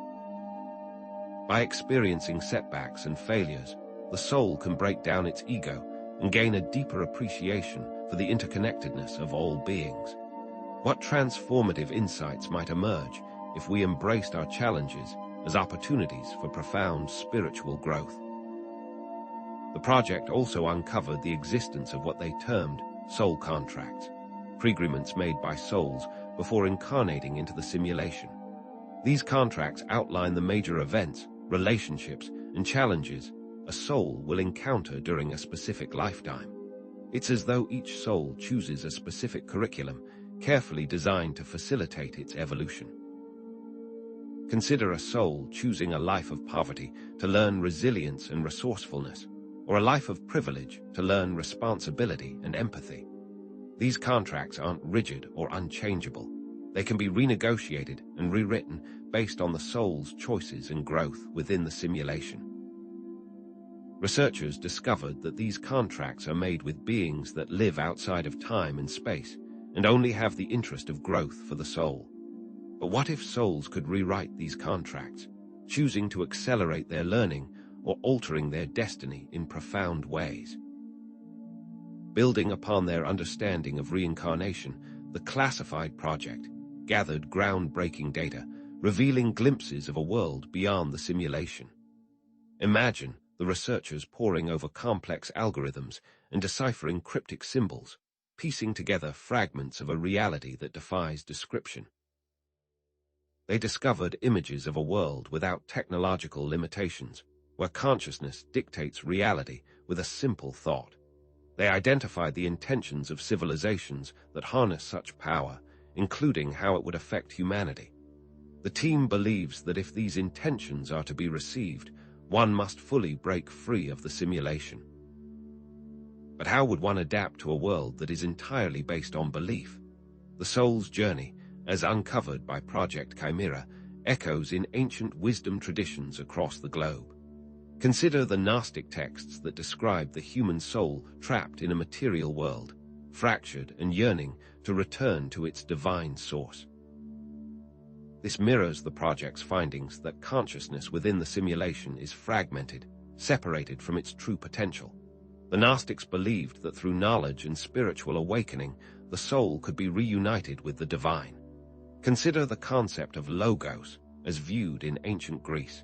By experiencing setbacks and failures, the soul can break down its ego and gain a deeper appreciation for the interconnectedness of all beings. What transformative insights might emerge if we embraced our challenges as opportunities for profound spiritual growth? The project also uncovered the existence of what they termed soul contracts, agreements made by souls before incarnating into the simulation. These contracts outline the major events, relationships, and challenges a soul will encounter during a specific lifetime. It's as though each soul chooses a specific curriculum, carefully designed to facilitate its evolution. Consider a soul choosing a life of poverty to learn resilience and resourcefulness, or a life of privilege to learn responsibility and empathy. These contracts aren't rigid or unchangeable. They can be renegotiated and rewritten based on the soul's choices and growth within the simulation. Researchers discovered that these contracts are made with beings that live outside of time and space and only have the interest of growth for the soul. But what if souls could rewrite these contracts, choosing to accelerate their learning or altering their destiny in profound ways? Building upon their understanding of reincarnation, the Classified Project gathered groundbreaking data, revealing glimpses of a world beyond the simulation. Imagine the researchers poring over complex algorithms and deciphering cryptic symbols, piecing together fragments of a reality that defies description. They discovered images of a world without technological limitations, where consciousness dictates reality with a simple thought. They identified the intentions of civilizations that harness such power, including how it would affect humanity. The team believes that if these intentions are to be received, one must fully break free of the simulation. But how would one adapt to a world that is entirely based on belief? The soul's journey, as uncovered by Project Chimera, echoes in ancient wisdom traditions across the globe. Consider the Gnostic texts that describe the human soul trapped in a material world, fractured and yearning to return to its divine source. This mirrors the project's findings that consciousness within the simulation is fragmented, separated from its true potential. The Gnostics believed that through knowledge and spiritual awakening, the soul could be reunited with the divine. Consider the concept of logos as viewed in ancient Greece.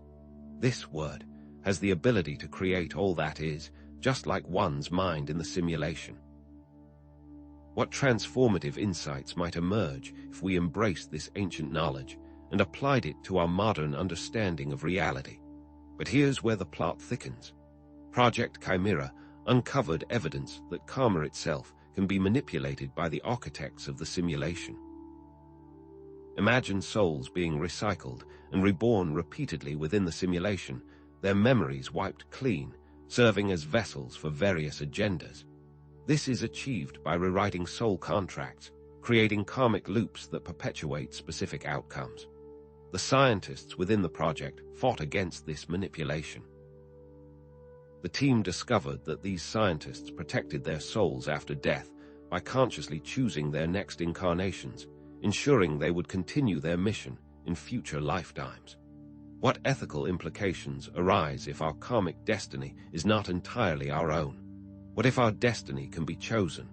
This word has the ability to create all that is, just like one's mind in the simulation. What transformative insights might emerge if we embraced this ancient knowledge and applied it to our modern understanding of reality? But here's where the plot thickens. Project Chimera uncovered evidence that karma itself can be manipulated by the architects of the simulation. Imagine souls being recycled and reborn repeatedly within the simulation, their memories wiped clean, serving as vessels for various agendas. This is achieved by rewriting soul contracts, creating karmic loops that perpetuate specific outcomes. The scientists within the project fought against this manipulation. The team discovered that these scientists protected their souls after death by consciously choosing their next incarnations, ensuring they would continue their mission in future lifetimes. What ethical implications arise if our karmic destiny is not entirely our own? What if our destiny can be chosen?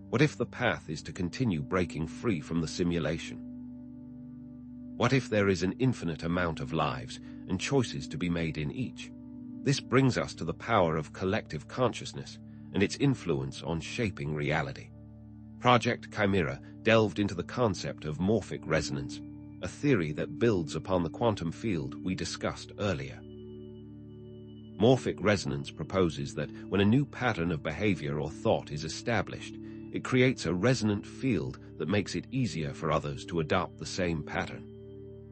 What if the path is to continue breaking free from the simulation? What if there is an infinite amount of lives and choices to be made in each? This brings us to the power of collective consciousness and its influence on shaping reality. Project Chimera delved into the concept of morphic resonance, a theory that builds upon the quantum field we discussed earlier. Morphic resonance proposes that when a new pattern of behavior or thought is established, it creates a resonant field that makes it easier for others to adopt the same pattern.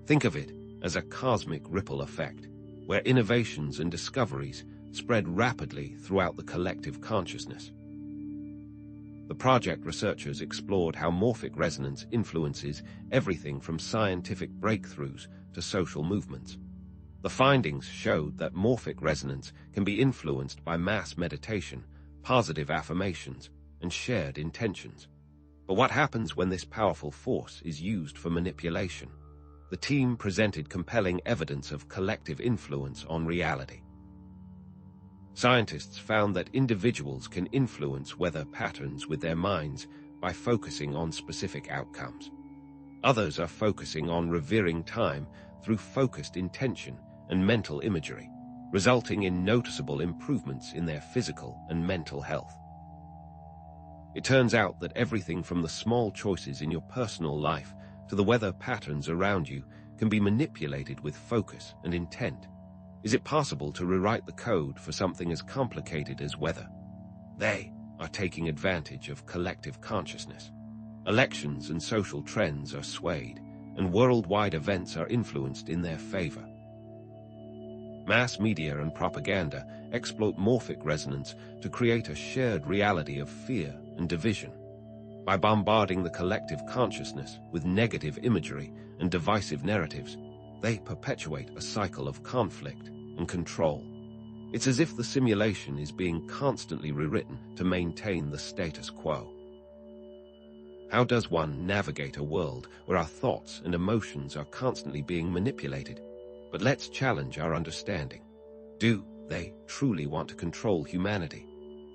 Think of it as a cosmic ripple effect, where innovations and discoveries spread rapidly throughout the collective consciousness. The project researchers explored how morphic resonance influences everything from scientific breakthroughs to social movements. The findings showed that morphic resonance can be influenced by mass meditation, positive affirmations, and shared intentions. But what happens when this powerful force is used for manipulation? The team presented compelling evidence of collective influence on reality. Scientists found that individuals can influence weather patterns with their minds by focusing on specific outcomes. Others are focusing on revering time through focused intention and mental imagery, resulting in noticeable improvements in their physical and mental health. It turns out that everything from the small choices in your personal life to the weather patterns around you can be manipulated with focus and intent. Is it possible to rewrite the code for something as complicated as weather? They are taking advantage of collective consciousness. Elections and social trends are swayed, and worldwide events are influenced in their favor. Mass media and propaganda exploit morphic resonance to create a shared reality of fear and division. By bombarding the collective consciousness with negative imagery and divisive narratives, they perpetuate a cycle of conflict and control. It's as if the simulation is being constantly rewritten to maintain the status quo. How does one navigate a world where our thoughts and emotions are constantly being manipulated? But let's challenge our understanding. Do they truly want to control humanity?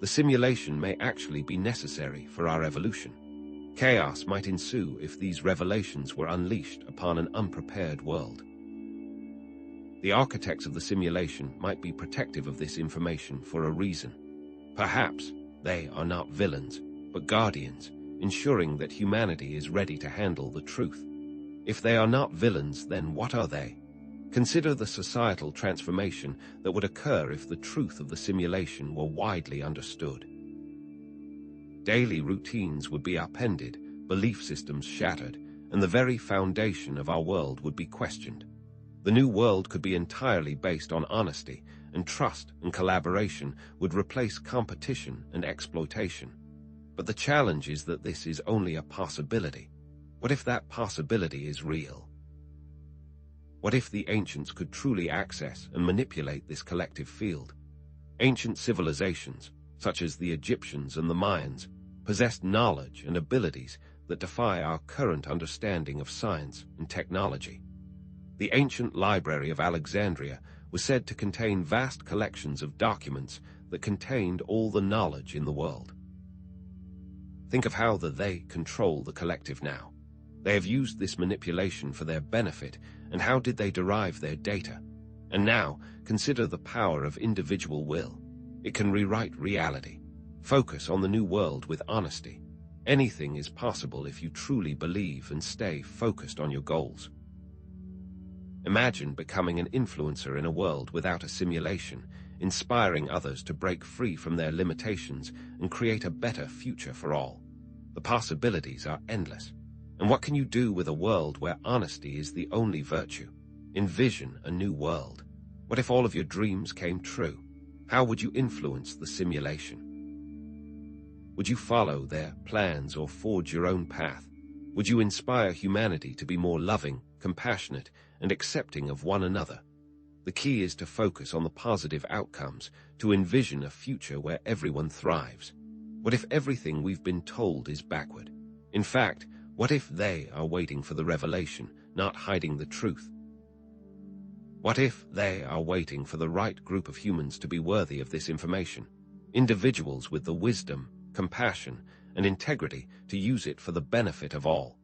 The simulation may actually be necessary for our evolution. Chaos might ensue if these revelations were unleashed upon an unprepared world. The architects of the simulation might be protective of this information for a reason. Perhaps they are not villains, but guardians, ensuring that humanity is ready to handle the truth. If they are not villains, then what are they? Consider the societal transformation that would occur if the truth of the simulation were widely understood. Daily routines would be upended, belief systems shattered, and the very foundation of our world would be questioned. The new world could be entirely based on honesty, and trust and collaboration would replace competition and exploitation. But the challenge is that this is only a possibility. What if that possibility is real? What if the ancients could truly access and manipulate this collective field? Ancient civilizations, such as the Egyptians and the Mayans, possessed knowledge and abilities that defy our current understanding of science and technology. The ancient library of Alexandria was said to contain vast collections of documents that contained all the knowledge in the world. Think of how they control the collective now. They have used this manipulation for their benefit, and how did they derive their data? And now, consider the power of individual will. It can rewrite reality. Focus on the new world with honesty. Anything is possible if you truly believe and stay focused on your goals. Imagine becoming an influencer in a world without a simulation, inspiring others to break free from their limitations and create a better future for all. The possibilities are endless. And what can you do with a world where honesty is the only virtue? Envision a new world. What if all of your dreams came true? How would you influence the simulation? Would you follow their plans or forge your own path? Would you inspire humanity to be more loving, compassionate, and accepting of one another? The key is to focus on the positive outcomes, to envision a future where everyone thrives. What if everything we've been told is backward? In fact, what if they are waiting for the revelation, not hiding the truth? What if they are waiting for the right group of humans to be worthy of this information? Individuals with the wisdom, compassion, and integrity to use it for the benefit of all.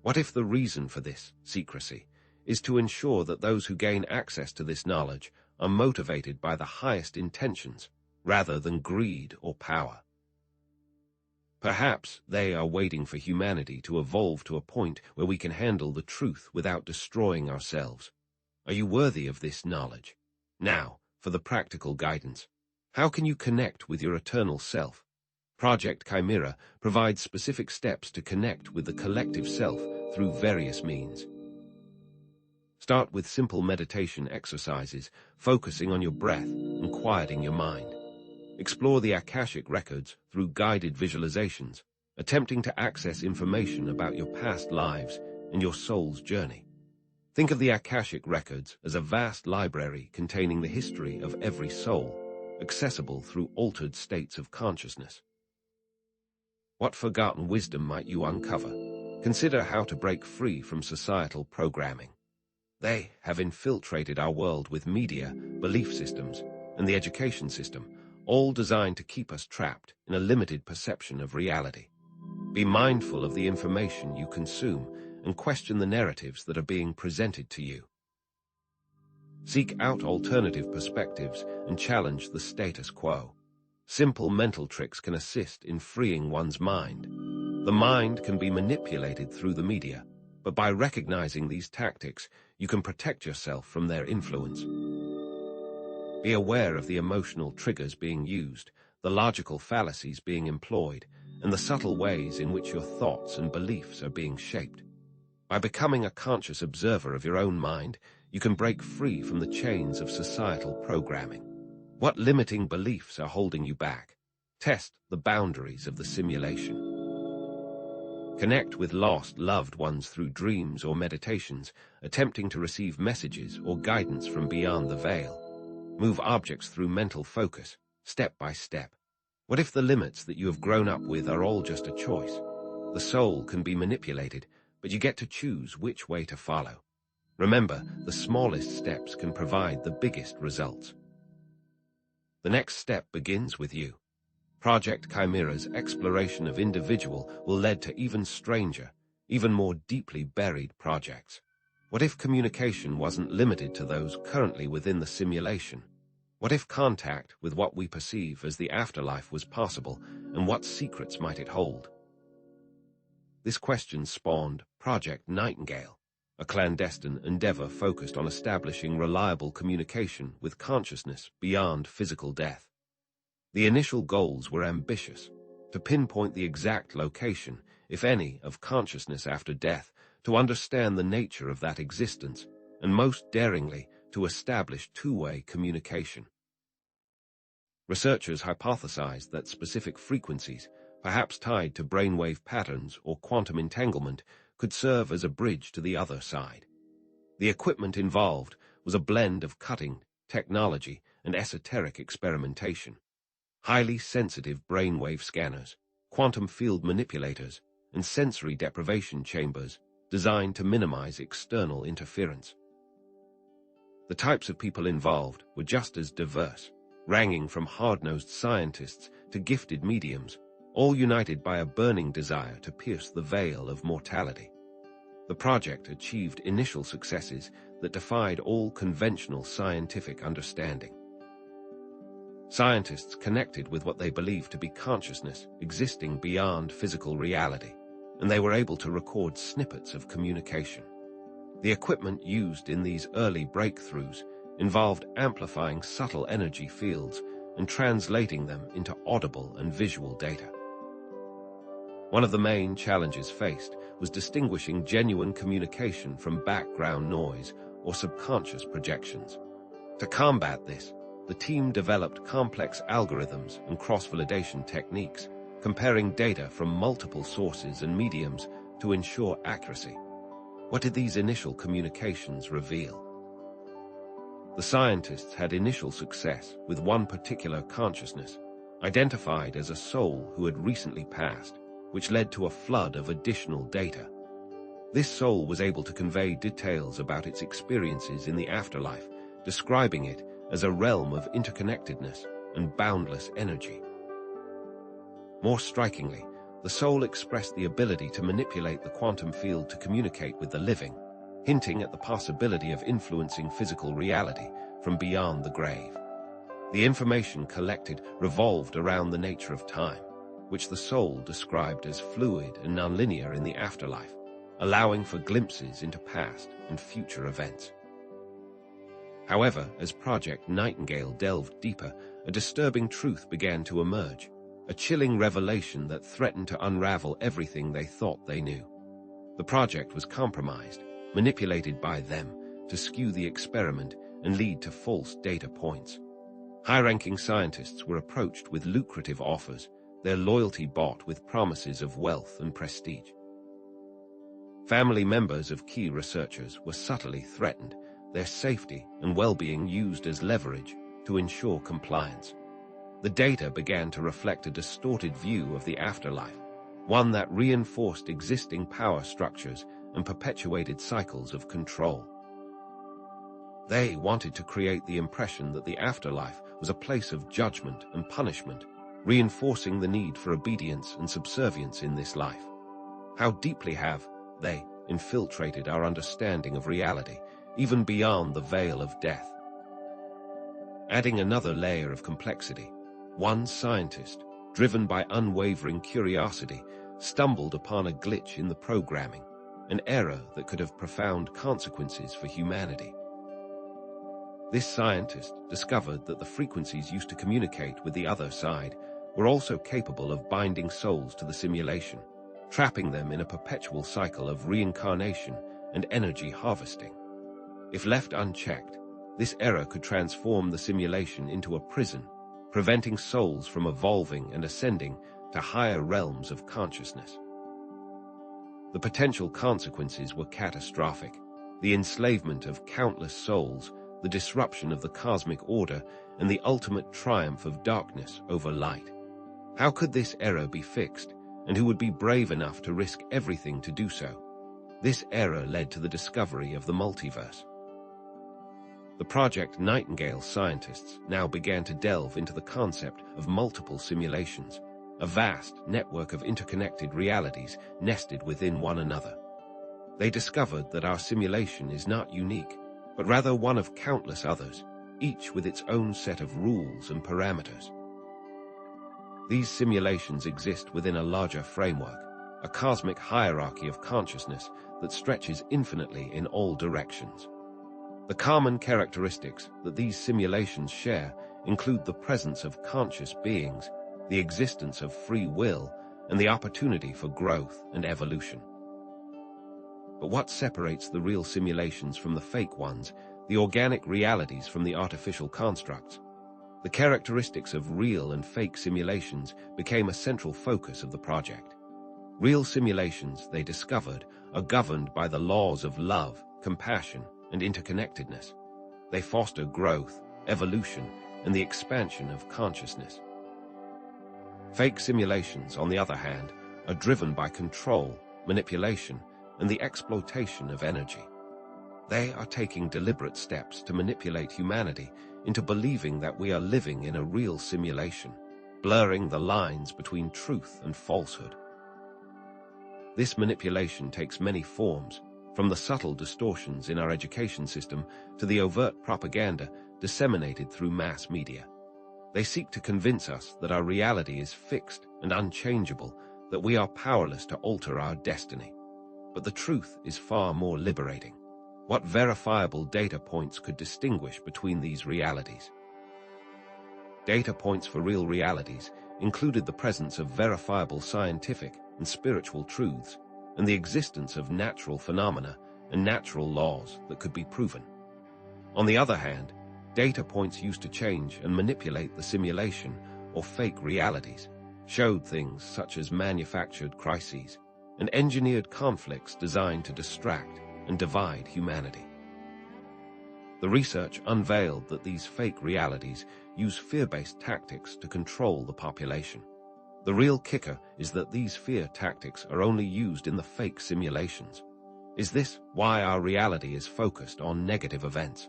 What if the reason for this secrecy is to ensure that those who gain access to this knowledge are motivated by the highest intentions, rather than greed or power? Perhaps they are waiting for humanity to evolve to a point where we can handle the truth without destroying ourselves. Are you worthy of this knowledge? Now, for the practical guidance. How can you connect with your eternal self? Project Chimera provides specific steps to connect with the collective self through various means. Start with simple meditation exercises, focusing on your breath and quieting your mind. Explore the Akashic records through guided visualizations, attempting to access information about your past lives and your soul's journey. Think of the Akashic records as a vast library containing the history of every soul, accessible through altered states of consciousness. What forgotten wisdom might you uncover? Consider how to break free from societal programming. They have infiltrated our world with media, belief systems, and the education system, all designed to keep us trapped in a limited perception of reality. Be mindful of the information you consume and question the narratives that are being presented to you. Seek out alternative perspectives and challenge the status quo. Simple mental tricks can assist in freeing one's mind. The mind can be manipulated through the media, but by recognizing these tactics, you can protect yourself from their influence. Be aware of the emotional triggers being used, the logical fallacies being employed, and the subtle ways in which your thoughts and beliefs are being shaped. By becoming a conscious observer of your own mind, you can break free from the chains of societal programming. What limiting beliefs are holding you back? Test the boundaries of the simulation. Connect with lost loved ones through dreams or meditations, attempting to receive messages or guidance from beyond the veil. Move objects through mental focus, step by step. What if the limits that you have grown up with are all just a choice? The soul can be manipulated, but you get to choose which way to follow. Remember, the smallest steps can provide the biggest results. The next step begins with you. Project Chimera's exploration of individual will lead to even stranger, even more deeply buried projects. What if communication wasn't limited to those currently within the simulation? What if contact with what we perceive as the afterlife was possible, and what secrets might it hold? This question spawned Project Nightingale, a clandestine endeavor focused on establishing reliable communication with consciousness beyond physical death. The initial goals were ambitious: to pinpoint the exact location, if any, of consciousness after death, to understand the nature of that existence, and most daringly, to establish two-way communication. Researchers hypothesized that specific frequencies, perhaps tied to brainwave patterns or quantum entanglement, could serve as a bridge to the other side. The equipment involved was a blend of cutting technology and esoteric experimentation. Highly sensitive brainwave scanners, quantum field manipulators, and sensory deprivation chambers designed to minimize external interference. The types of people involved were just as diverse, ranging from hard-nosed scientists to gifted mediums, all united by a burning desire to pierce the veil of mortality. The project achieved initial successes that defied all conventional scientific understanding. Scientists connected with what they believed to be consciousness existing beyond physical reality, and they were able to record snippets of communication. The equipment used in these early breakthroughs involved amplifying subtle energy fields and translating them into audible and visual data. One of the main challenges faced was distinguishing genuine communication from background noise or subconscious projections. To combat this, the team developed complex algorithms and cross-validation techniques, comparing data from multiple sources and mediums to ensure accuracy. What did these initial communications reveal? The scientists had initial success with one particular consciousness, identified as a soul who had recently passed, which led to a flood of additional data. This soul was able to convey details about its experiences in the afterlife, describing it as a realm of interconnectedness and boundless energy. More strikingly, the soul expressed the ability to manipulate the quantum field to communicate with the living, hinting at the possibility of influencing physical reality from beyond the grave. The information collected revolved around the nature of time, which the soul described as fluid and nonlinear in the afterlife, allowing for glimpses into past and future events. However, as Project Nightingale delved deeper, a disturbing truth began to emerge, a chilling revelation that threatened to unravel everything they thought they knew. The project was compromised, manipulated by them to skew the experiment and lead to false data points. High-ranking scientists were approached with lucrative offers, their loyalty bought with promises of wealth and prestige. Family members of key researchers were subtly threatened, their safety and well-being used as leverage to ensure compliance. The data began to reflect a distorted view of the afterlife, one that reinforced existing power structures and perpetuated cycles of control. They wanted to create the impression that the afterlife was a place of judgment and punishment, reinforcing the need for obedience and subservience in this life. How deeply have they infiltrated our understanding of reality, even beyond the veil of death? Adding another layer of complexity, one scientist, driven by unwavering curiosity, stumbled upon a glitch in the programming, an error that could have profound consequences for humanity. This scientist discovered that the frequencies used to communicate with the other side were also capable of binding souls to the simulation, trapping them in a perpetual cycle of reincarnation and energy harvesting. If left unchecked, this error could transform the simulation into a prison, preventing souls from evolving and ascending to higher realms of consciousness. The potential consequences were catastrophic: the enslavement of countless souls, the disruption of the cosmic order, and the ultimate triumph of darkness over light. How could this error be fixed, and who would be brave enough to risk everything to do so? This error led to the discovery of the multiverse. The Project Nightingale scientists now began to delve into the concept of multiple simulations, a vast network of interconnected realities nested within one another. They discovered that our simulation is not unique, but rather one of countless others, each with its own set of rules and parameters. These simulations exist within a larger framework, a cosmic hierarchy of consciousness that stretches infinitely in all directions. The common characteristics that these simulations share include the presence of conscious beings, the existence of free will, and the opportunity for growth and evolution. But what separates the real simulations from the fake ones, the organic realities from the artificial constructs? The characteristics of real and fake simulations became a central focus of the project. Real simulations, they discovered, are governed by the laws of love, compassion, and interconnectedness. They foster growth, evolution, and the expansion of consciousness. Fake simulations, on the other hand, are driven by control, manipulation, and the exploitation of energy. They are taking deliberate steps to manipulate humanity into believing that we are living in a real simulation, blurring the lines between truth and falsehood. This manipulation takes many forms, from the subtle distortions in our education system to the overt propaganda disseminated through mass media. They seek to convince us that our reality is fixed and unchangeable, that we are powerless to alter our destiny. But the truth is far more liberating. What verifiable data points could distinguish between these realities? Data points for real realities included the presence of verifiable scientific and spiritual truths, and the existence of natural phenomena and natural laws that could be proven. On the other hand, data points used to change and manipulate the simulation or fake realities showed things such as manufactured crises and engineered conflicts designed to distract and divide humanity. The research unveiled that these fake realities use fear-based tactics to control the population. The real kicker is that these fear tactics are only used in the fake simulations. Is this why our reality is focused on negative events?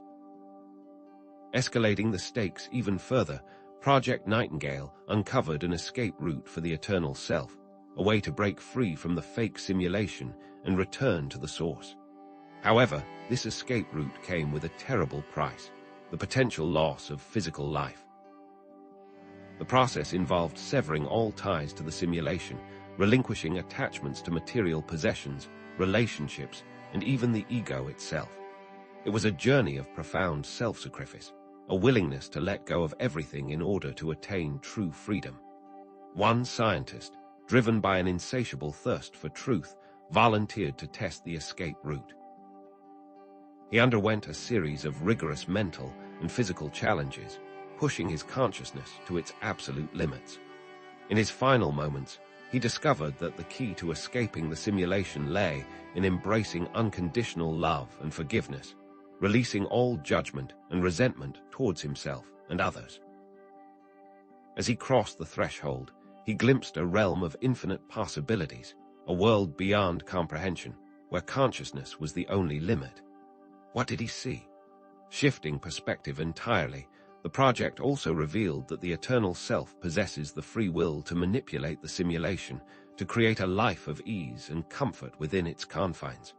Escalating the stakes even further, Project Nightingale uncovered an escape route for the eternal self, a way to break free from the fake simulation and return to the source. However, this escape route came with a terrible price: the potential loss of physical life. The process involved severing all ties to the simulation, relinquishing attachments to material possessions, relationships, and even the ego itself. It was a journey of profound self-sacrifice, a willingness to let go of everything in order to attain true freedom. One scientist, driven by an insatiable thirst for truth, volunteered to test the escape route. He underwent a series of rigorous mental and physical challenges, pushing his consciousness to its absolute limits. In his final moments, He discovered that the key to escaping the simulation lay in embracing unconditional love and forgiveness, releasing all judgment and resentment towards himself and others. As he crossed the threshold, he glimpsed a realm of infinite possibilities, a world beyond comprehension, where consciousness was the only limit. What did he see? Shifting perspective entirely, the project also revealed that the eternal self possesses the free will to manipulate the simulation, to create a life of ease and comfort within its confines.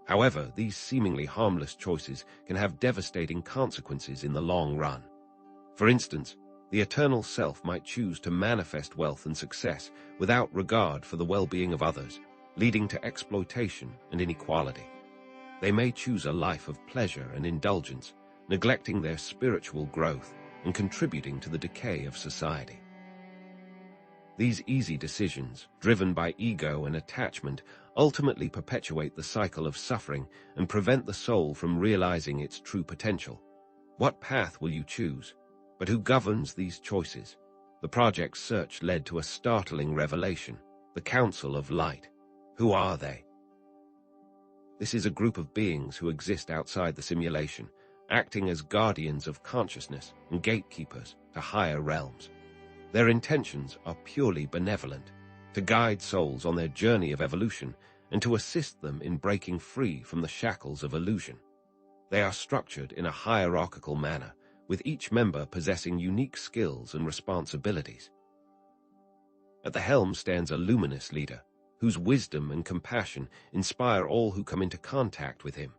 However, these seemingly harmless choices can have devastating consequences in the long run. For instance, the eternal self might choose to manifest wealth and success without regard for the well-being of others, leading to exploitation and inequality. They may choose a life of pleasure and indulgence, neglecting their spiritual growth and contributing to the decay of society. These easy decisions, driven by ego and attachment, ultimately perpetuate the cycle of suffering and prevent the soul from realizing its true potential. What path will you choose? But who governs these choices? The project's search led to a startling revelation: the Council of Light. Who are they? This is a group of beings who exist outside the simulation, acting as guardians of consciousness and gatekeepers to higher realms. Their intentions are purely benevolent, to guide souls on their journey of evolution and to assist them in breaking free from the shackles of illusion. They are structured in a hierarchical manner, with each member possessing unique skills and responsibilities. At the helm stands a luminous leader, whose wisdom and compassion inspire all who come into contact with him.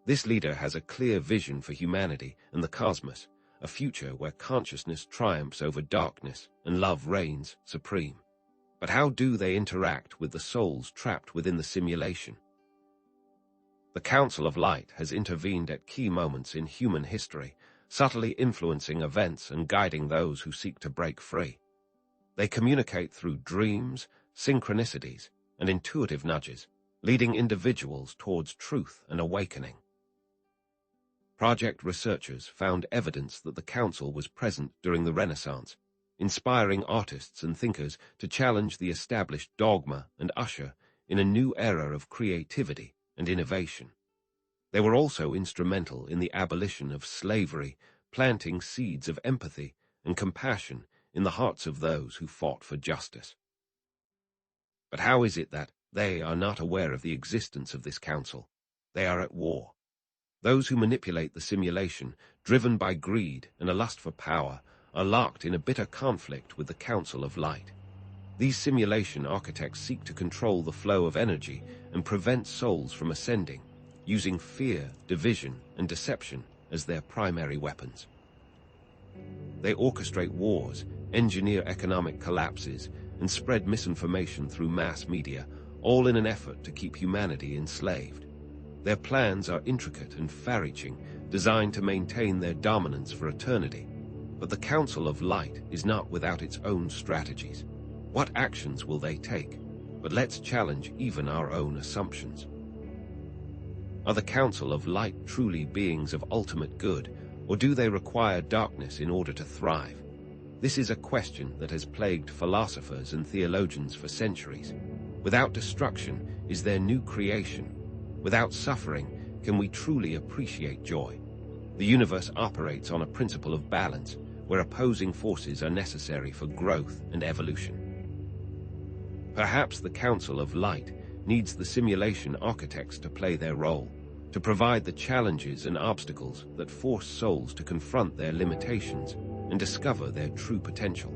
This leader has a clear vision for humanity and the cosmos, a future where consciousness triumphs over darkness and love reigns supreme. But how do they interact with the souls trapped within the simulation? The Council of Light has intervened at key moments in human history, subtly influencing events and guiding those who seek to break free. They communicate through dreams, synchronicities, and intuitive nudges, leading individuals towards truth and awakening. Project researchers found evidence that the Council was present during the Renaissance, inspiring artists and thinkers to challenge the established dogma and usher in a new era of creativity and innovation. They were also instrumental in the abolition of slavery, planting seeds of empathy and compassion in the hearts of those who fought for justice. But how is it that they are not aware of the existence of this council? They are at war. Those who manipulate the simulation, driven by greed and a lust for power, are locked in a bitter conflict with the Council of Light. These simulation architects seek to control the flow of energy and prevent souls from ascending, using fear, division, and deception as their primary weapons. They orchestrate wars, engineer economic collapses, and spread misinformation through mass media, all in an effort to keep humanity enslaved. Their plans are intricate and far-reaching, designed to maintain their dominance for eternity. But the Council of Light is not without its own strategies. What actions will they take? But let's challenge even our own assumptions. Are the Council of Light truly beings of ultimate good, or do they require darkness in order to thrive? This is a question that has plagued philosophers and theologians for centuries. Without destruction, is there new creation? Without suffering, can we truly appreciate joy? The universe operates on a principle of balance, where opposing forces are necessary for growth and evolution. Perhaps the Council of Light needs the simulation architects to play their role, to provide the challenges and obstacles that force souls to confront their limitations and discover their true potential.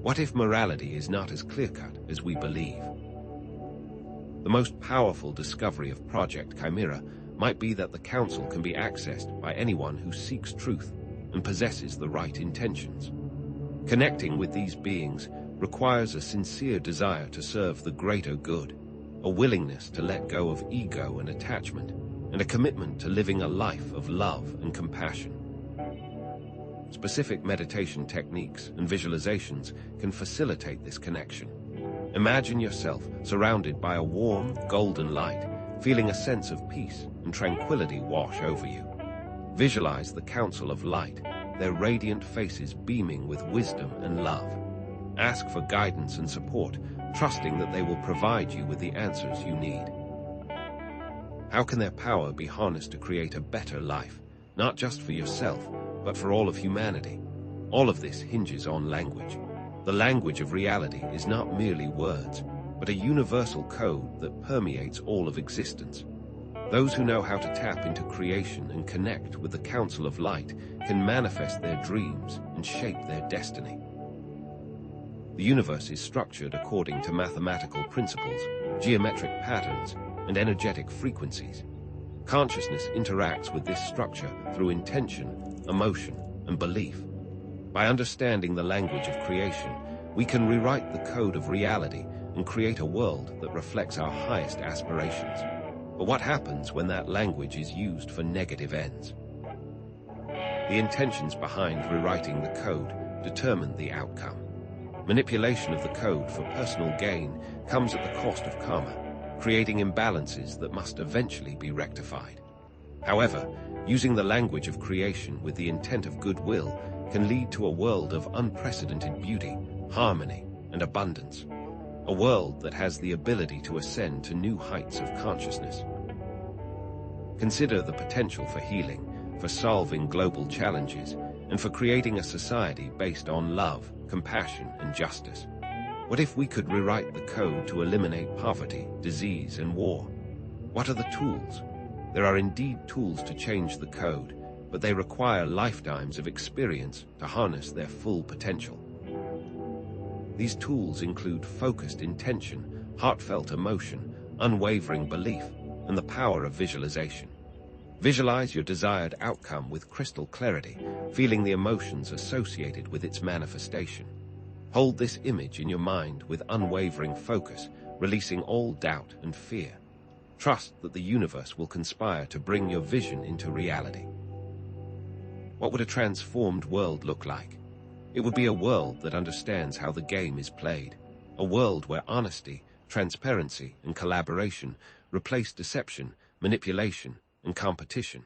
What if morality is not as clear-cut as we believe? The most powerful discovery of Project Chimera might be that the Council can be accessed by anyone who seeks truth and possesses the right intentions. Connecting with these beings requires a sincere desire to serve the greater good, a willingness to let go of ego and attachment, and a commitment to living a life of love and compassion. Specific meditation techniques and visualizations can facilitate this connection. Imagine yourself surrounded by a warm, golden light, feeling a sense of peace and tranquility wash over you. Visualize the Council of Light, their radiant faces beaming with wisdom and love. Ask for guidance and support, trusting that they will provide you with the answers you need. How can their power be harnessed to create a better life, not just for yourself, but for all of humanity? All of this hinges on language. The language of reality is not merely words, but a universal code that permeates all of existence. Those who know how to tap into creation and connect with the Council of Light can manifest their dreams and shape their destiny. The universe is structured according to mathematical principles, geometric patterns, and energetic frequencies. Consciousness interacts with this structure through intention, emotion, and belief. By understanding the language of creation, we can rewrite the code of reality and create a world that reflects our highest aspirations. But what happens when that language is used for negative ends? The intentions behind rewriting the code determine the outcome. Manipulation of the code for personal gain comes at the cost of karma, creating imbalances that must eventually be rectified. However, using the language of creation with the intent of goodwill can lead to a world of unprecedented beauty, harmony, and abundance. A world that has the ability to ascend to new heights of consciousness. Consider the potential for healing, for solving global challenges, and for creating a society based on love, compassion, and justice. What if we could rewrite the code to eliminate poverty, disease, and war? What are the tools? There are indeed tools to change the code, but they require lifetimes of experience to harness their full potential. These tools include focused intention, heartfelt emotion, unwavering belief, and the power of visualization. Visualize your desired outcome with crystal clarity, feeling the emotions associated with its manifestation. Hold this image in your mind with unwavering focus, releasing all doubt and fear. Trust that the universe will conspire to bring your vision into reality. What would a transformed world look like? It would be a world that understands how the game is played. A world where honesty, transparency, and collaboration replace deception, manipulation, and competition.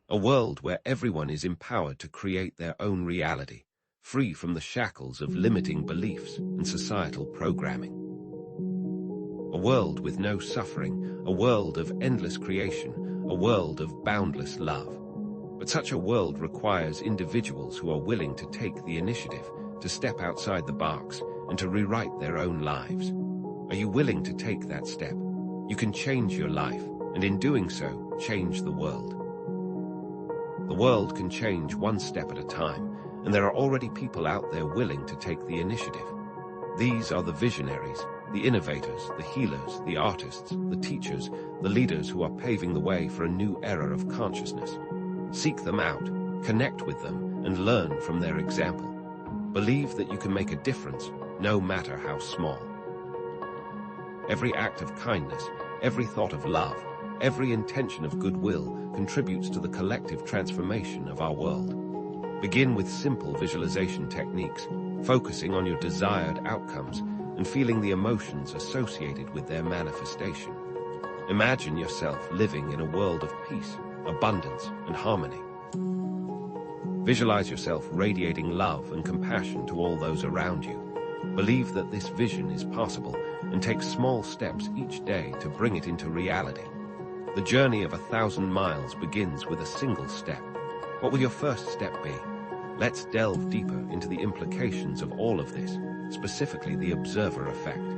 A world where everyone is empowered to create their own reality, free from the shackles of limiting beliefs and societal programming. A world with no suffering, a world of endless creation, a world of boundless love. But such a world requires individuals who are willing to take the initiative, to step outside the box, and to rewrite their own lives. Are you willing to take that step? You can change your life, and in doing so, change the world. The world can change one step at a time, and there are already people out there willing to take the initiative. These are the visionaries, the innovators, the healers, the artists, the teachers, the leaders who are paving the way for a new era of consciousness. Seek them out, connect with them, and learn from their example. Believe that you can make a difference, no matter how small. Every act of kindness, every thought of love, every intention of goodwill contributes to the collective transformation of our world. Begin with simple visualization techniques, focusing on your desired outcomes and feeling the emotions associated with their manifestation. Imagine yourself living in a world of peace, abundance, and harmony. Visualize yourself radiating love and compassion to all those around you. Believe that this vision is possible and take small steps each day to bring it into reality. The journey of 1,000 miles begins with a single step. What will your first step be? Let's delve deeper into the implications of all of this, specifically the observer effect.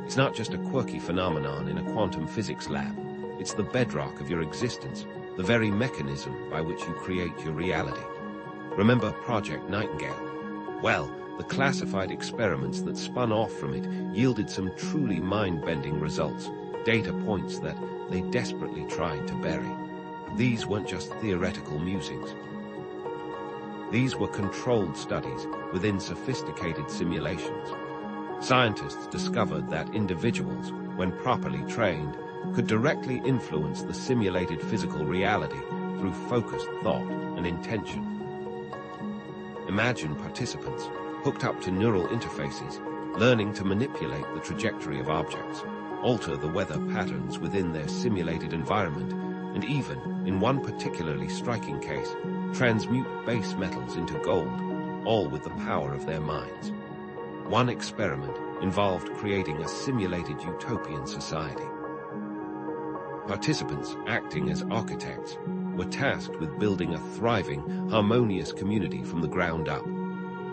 It's not just a quirky phenomenon in a quantum physics lab. It's the bedrock of your existence, the very mechanism by which you create your reality. Remember Project Nightingale? Well, the classified experiments that spun off from it yielded some truly mind-bending results, data points that they desperately tried to bury. These weren't just theoretical musings. These were controlled studies within sophisticated simulations. Scientists discovered that individuals, when properly trained, could directly influence the simulated physical reality through focused thought and intention. Imagine participants, hooked up to neural interfaces, learning to manipulate the trajectory of objects, alter the weather patterns within their simulated environment, and even, in one particularly striking case, transmute base metals into gold, all with the power of their minds. One experiment involved creating a simulated utopian society. Participants, acting as architects, were tasked with building a thriving, harmonious community from the ground up.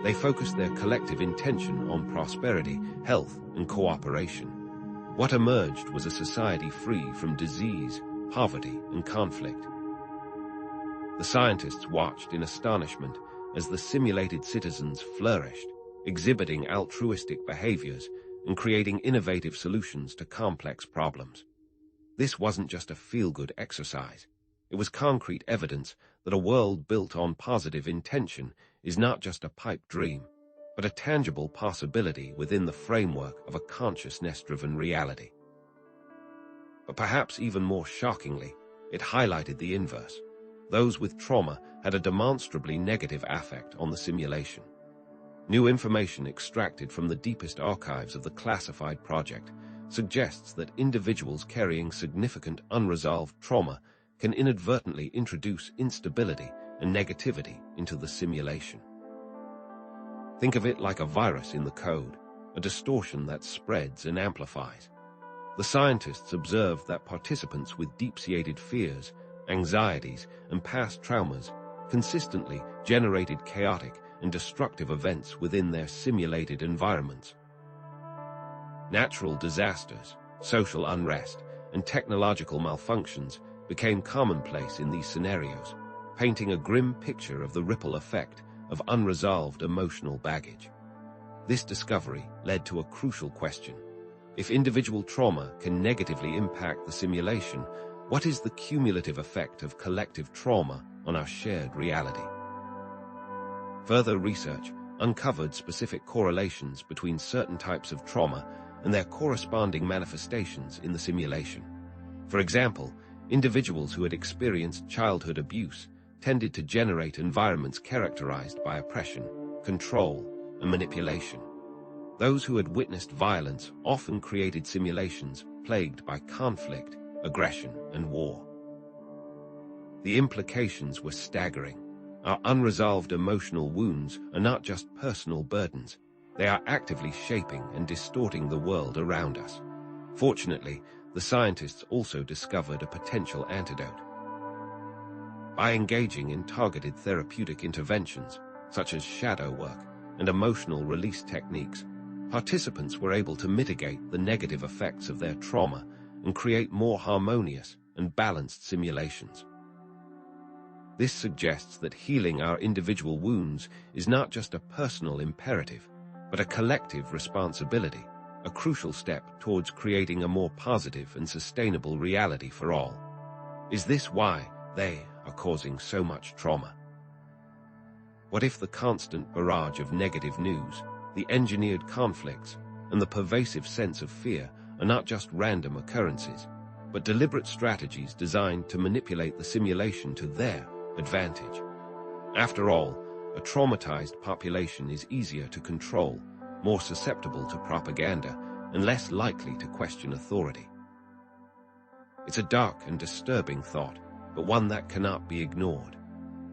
They focused their collective intention on prosperity, health, and cooperation. What emerged was a society free from disease, poverty, and conflict. The scientists watched in astonishment as the simulated citizens flourished, exhibiting altruistic behaviors and creating innovative solutions to complex problems. This wasn't just a feel-good exercise. It was concrete evidence that a world built on positive intention is not just a pipe dream, but a tangible possibility within the framework of a consciousness-driven reality. But perhaps even more shockingly, it highlighted the inverse. Those with trauma had a demonstrably negative effect on the simulation. New information extracted from the deepest archives of the classified project suggests that individuals carrying significant unresolved trauma can inadvertently introduce instability and negativity into the simulation. Think of it like a virus in the code, a distortion that spreads and amplifies. The scientists observed that participants with deep-seated fears, anxieties, and past traumas consistently generated chaotic and destructive events within their simulated environments. Natural disasters, social unrest, and technological malfunctions became commonplace in these scenarios, painting a grim picture of the ripple effect of unresolved emotional baggage. This discovery led to a crucial question. If individual trauma can negatively impact the simulation, what is the cumulative effect of collective trauma on our shared reality? Further research uncovered specific correlations between certain types of trauma and their corresponding manifestations in the simulation. For example, individuals who had experienced childhood abuse tended to generate environments characterized by oppression, control, and manipulation. Those who had witnessed violence often created simulations plagued by conflict, aggression, and war. The implications were staggering. Our unresolved emotional wounds are not just personal burdens. They are actively shaping and distorting the world around us. Fortunately, the scientists also discovered a potential antidote. By engaging in targeted therapeutic interventions, such as shadow work and emotional release techniques, participants were able to mitigate the negative effects of their trauma and create more harmonious and balanced simulations. This suggests that healing our individual wounds is not just a personal imperative, but a collective responsibility, a crucial step towards creating a more positive and sustainable reality for all. Is this why they are causing so much trauma? What if the constant barrage of negative news, the engineered conflicts, and the pervasive sense of fear are not just random occurrences, but deliberate strategies designed to manipulate the simulation to their advantage? After all, a traumatized population is easier to control, more susceptible to propaganda, and less likely to question authority. It's a dark and disturbing thought, but one that cannot be ignored.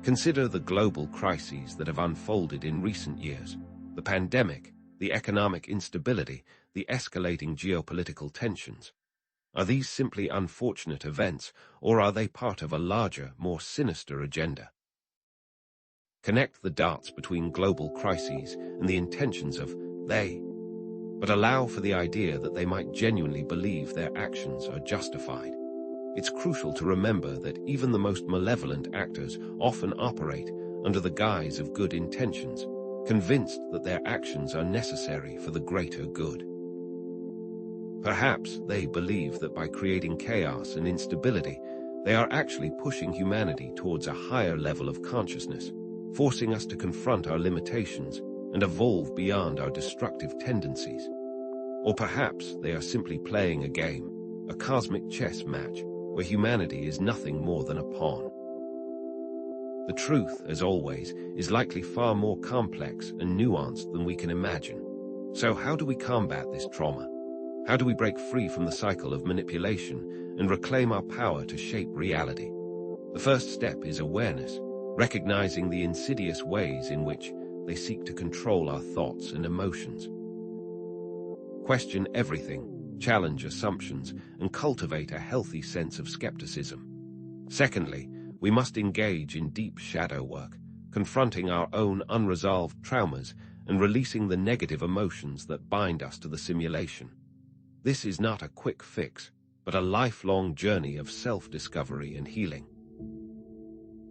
Consider the global crises that have unfolded in recent years: the pandemic, the economic instability, the escalating geopolitical tensions. Are these simply unfortunate events, or are they part of a larger, more sinister agenda? Connect the dots between global crises and the intentions of they, but allow for the idea that they might genuinely believe their actions are justified. It's crucial to remember that even the most malevolent actors often operate under the guise of good intentions, convinced that their actions are necessary for the greater good. Perhaps they believe that by creating chaos and instability, they are actually pushing humanity towards a higher level of consciousness, forcing us to confront our limitations and evolve beyond our destructive tendencies. Or perhaps they are simply playing a game, a cosmic chess match, where humanity is nothing more than a pawn. The truth, as always, is likely far more complex and nuanced than we can imagine. So how do we combat this trauma? How do we break free from the cycle of manipulation and reclaim our power to shape reality? The first step is awareness, recognizing the insidious ways in which they seek to control our thoughts and emotions. Question everything, challenge assumptions, and cultivate a healthy sense of skepticism. Secondly, we must engage in deep shadow work, confronting our own unresolved traumas and releasing the negative emotions that bind us to the simulation. This is not a quick fix, but a lifelong journey of self-discovery and healing.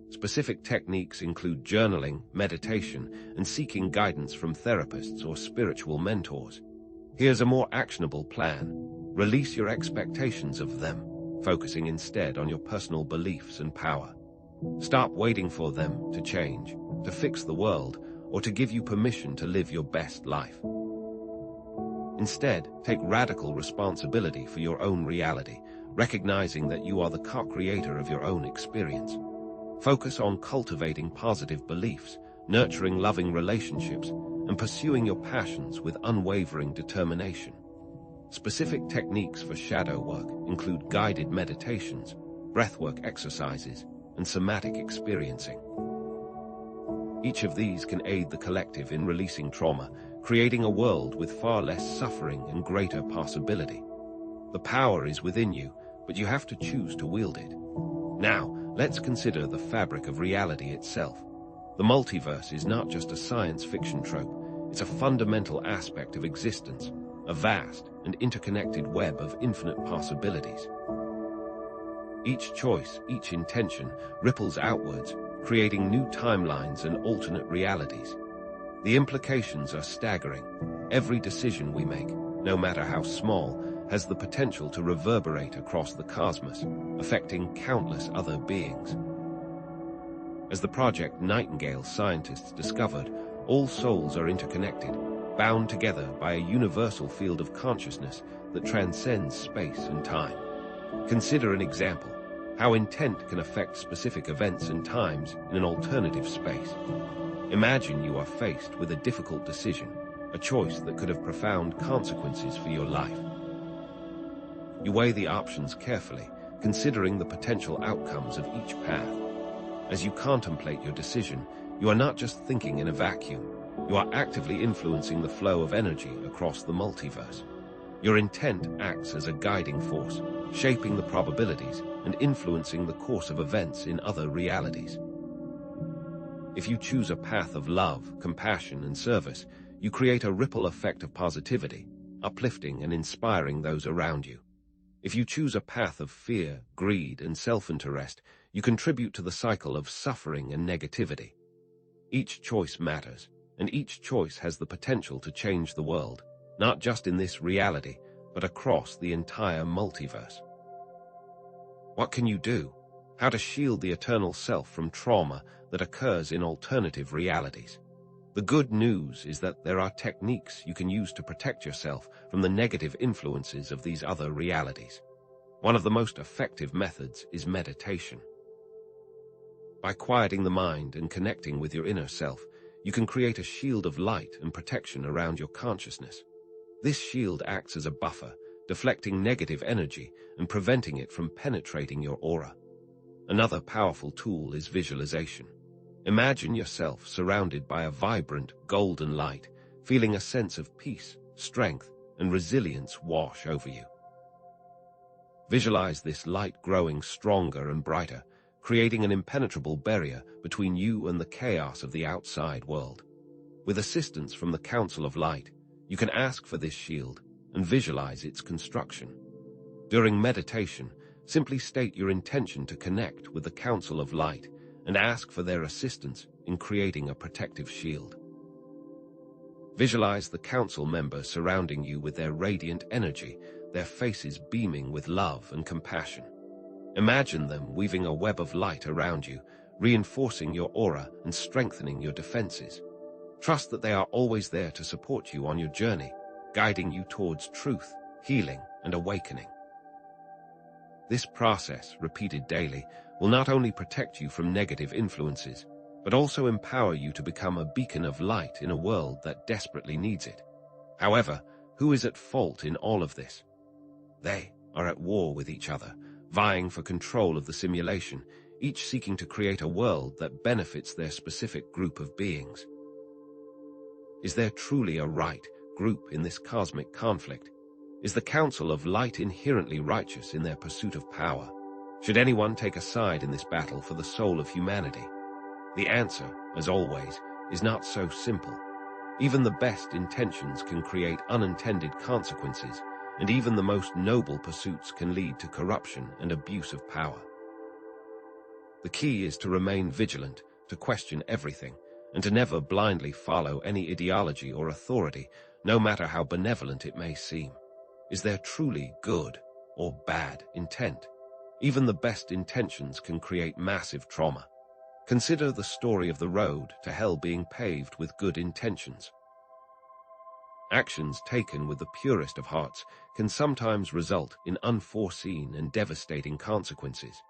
Specific techniques include journaling, meditation, and seeking guidance from therapists or spiritual mentors. Here's a more actionable plan. Release your expectations of them, focusing instead on your personal beliefs and power. Stop waiting for them to change, to fix the world, or to give you permission to live your best life. Instead, take radical responsibility for your own reality, recognizing that you are the co-creator of your own experience. Focus on cultivating positive beliefs, nurturing loving relationships, and pursuing your passions with unwavering determination. Specific techniques for shadow work include guided meditations, breathwork exercises, and somatic experiencing. Each of these can aid the collective in releasing trauma, creating a world with far less suffering and greater possibility. The power is within you, but you have to choose to wield it. Now, let's consider the fabric of reality itself. The multiverse is not just a science fiction trope, it's a fundamental aspect of existence, a vast and interconnected web of infinite possibilities. Each choice, each intention, ripples outwards, creating new timelines and alternate realities. The implications are staggering. Every decision we make, no matter how small, has the potential to reverberate across the cosmos, affecting countless other beings. As the Project Nightingale scientists discovered, all souls are interconnected, bound together by a universal field of consciousness that transcends space and time. Consider an example. How intent can affect specific events and times in an alternative space. Imagine you are faced with a difficult decision, a choice that could have profound consequences for your life. You weigh the options carefully, considering the potential outcomes of each path. As you contemplate your decision, you are not just thinking in a vacuum. You are actively influencing the flow of energy across the multiverse. Your intent acts as a guiding force, shaping the probabilities and influencing the course of events in other realities. If you choose a path of love, compassion, and service, you create a ripple effect of positivity, uplifting and inspiring those around you. If you choose a path of fear, greed, and self-interest, you contribute to the cycle of suffering and negativity. Each choice matters, and each choice has the potential to change the world, not just in this reality, but across the entire multiverse. What can you do? How to shield the eternal self from trauma that occurs in alternative realities? The good news is that there are techniques you can use to protect yourself from the negative influences of these other realities. One of the most effective methods is meditation. By quieting the mind and connecting with your inner self, you can create a shield of light and protection around your consciousness. This shield acts as a buffer, deflecting negative energy and preventing it from penetrating your aura. Another powerful tool is visualization. Imagine yourself surrounded by a vibrant, golden light, feeling a sense of peace, strength, and resilience wash over you. Visualize this light growing stronger and brighter, creating an impenetrable barrier between you and the chaos of the outside world. With assistance from the Council of Light, you can ask for this shield and visualize its construction. During meditation, simply state your intention to connect with the Council of Light and ask for their assistance in creating a protective shield. Visualize the council members surrounding you with their radiant energy, their faces beaming with love and compassion. Imagine them weaving a web of light around you, reinforcing your aura and strengthening your defenses. Trust that they are always there to support you on your journey, guiding you towards truth, healing, and awakening. This process, repeated daily, will not only protect you from negative influences, but also empower you to become a beacon of light in a world that desperately needs it. However, who is at fault in all of this? They are at war with each other, vying for control of the simulation, each seeking to create a world that benefits their specific group of beings. Is there truly a right group in this cosmic conflict? Is the Council of Light inherently righteous in their pursuit of power? Should anyone take a side in this battle for the soul of humanity? The answer, as always, is not so simple. Even the best intentions can create unintended consequences, and even the most noble pursuits can lead to corruption and abuse of power. The key is to remain vigilant, to question everything, and to never blindly follow any ideology or authority, no matter how benevolent it may seem. Is there truly good or bad intent? Even the best intentions can create massive trauma. Consider the story of the road to hell being paved with good intentions. Actions taken with the purest of hearts can sometimes result in unforeseen and devastating consequences.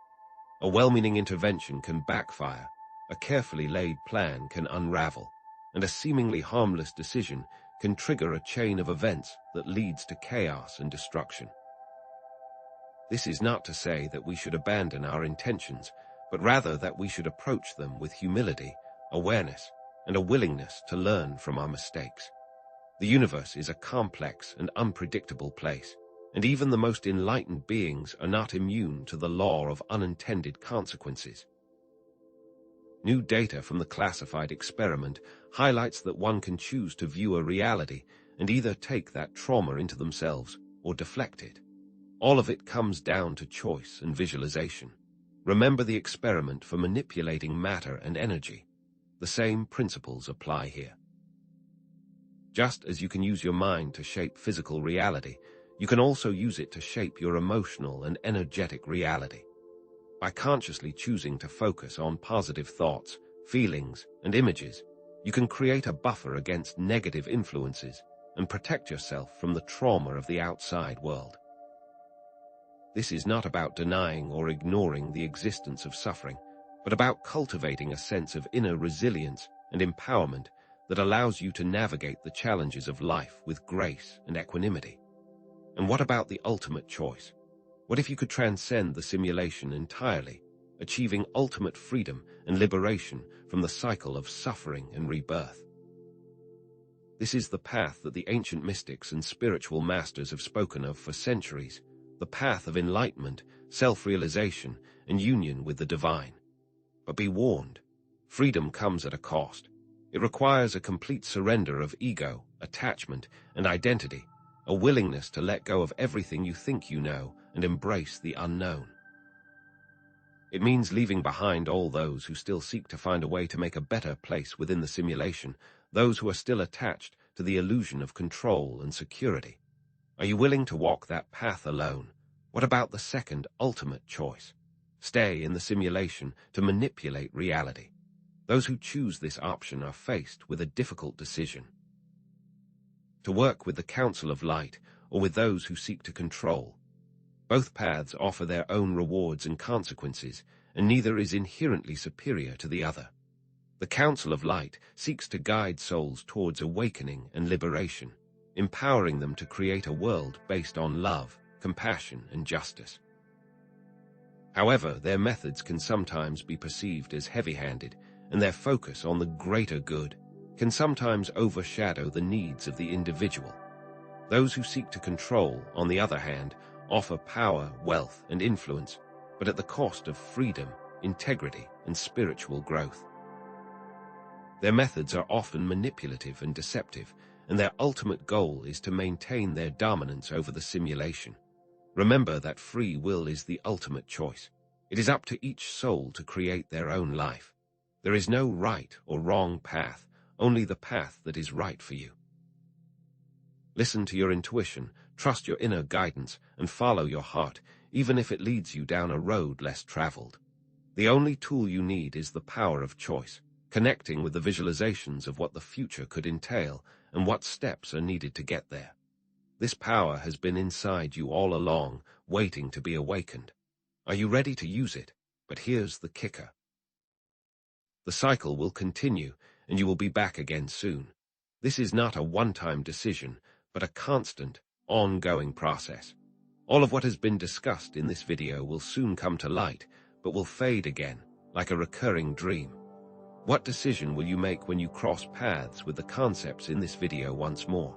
A well-meaning intervention can backfire, a carefully laid plan can unravel, and a seemingly harmless decision can trigger a chain of events that leads to chaos and destruction. This is not to say that we should abandon our intentions, but rather that we should approach them with humility, awareness, and a willingness to learn from our mistakes. The universe is a complex and unpredictable place, and even the most enlightened beings are not immune to the law of unintended consequences. New data from the classified experiment highlights that one can choose to view a reality and either take that trauma into themselves or deflect it. All of it comes down to choice and visualization. Remember the experiment for manipulating matter and energy. The same principles apply here. Just as you can use your mind to shape physical reality, you can also use it to shape your emotional and energetic reality. By consciously choosing to focus on positive thoughts, feelings, and images, you can create a buffer against negative influences and protect yourself from the trauma of the outside world. This is not about denying or ignoring the existence of suffering, but about cultivating a sense of inner resilience and empowerment that allows you to navigate the challenges of life with grace and equanimity. And what about the ultimate choice? What if you could transcend the simulation entirely, achieving ultimate freedom and liberation from the cycle of suffering and rebirth? This is the path that the ancient mystics and spiritual masters have spoken of for centuries, the path of enlightenment, self-realization, and union with the divine. But be warned, freedom comes at a cost. It requires a complete surrender of ego, attachment, and identity, a willingness to let go of everything you think you know and embrace the unknown. It means leaving behind all those who still seek to find a way to make a better place within the simulation, those who are still attached to the illusion of control and security. Are you willing to walk that path alone? What about the second, ultimate choice? Stay in the simulation to manipulate reality. Those who choose this option are faced with a difficult decision. To work with the Council of Light or with those who seek to control. Both paths offer their own rewards and consequences, and neither is inherently superior to the other. The Council of Light seeks to guide souls towards awakening and liberation, empowering them to create a world based on love, compassion, and justice. However, their methods can sometimes be perceived as heavy-handed, and their focus on the greater good can sometimes overshadow the needs of the individual. Those who seek to control, on the other hand, offer power, wealth, and influence, but at the cost of freedom, integrity, and spiritual growth. Their methods are often manipulative and deceptive, and their ultimate goal is to maintain their dominance over the simulation. Remember that free will is the ultimate choice. It is up to each soul to create their own life. There is no right or wrong path, only the path that is right for you. Listen to your intuition, trust your inner guidance, and follow your heart, even if it leads you down a road less traveled. The only tool you need is the power of choice, connecting with the visualizations of what the future could entail and what steps are needed to get there. This power has been inside you all along, waiting to be awakened. Are you ready to use it? But here's the kicker. The cycle will continue, and you will be back again soon. This is not a one-time decision, but a constant, ongoing process. All of what has been discussed in this video will soon come to light, but will fade again, like a recurring dream. What decision will you make when you cross paths with the concepts in this video once more?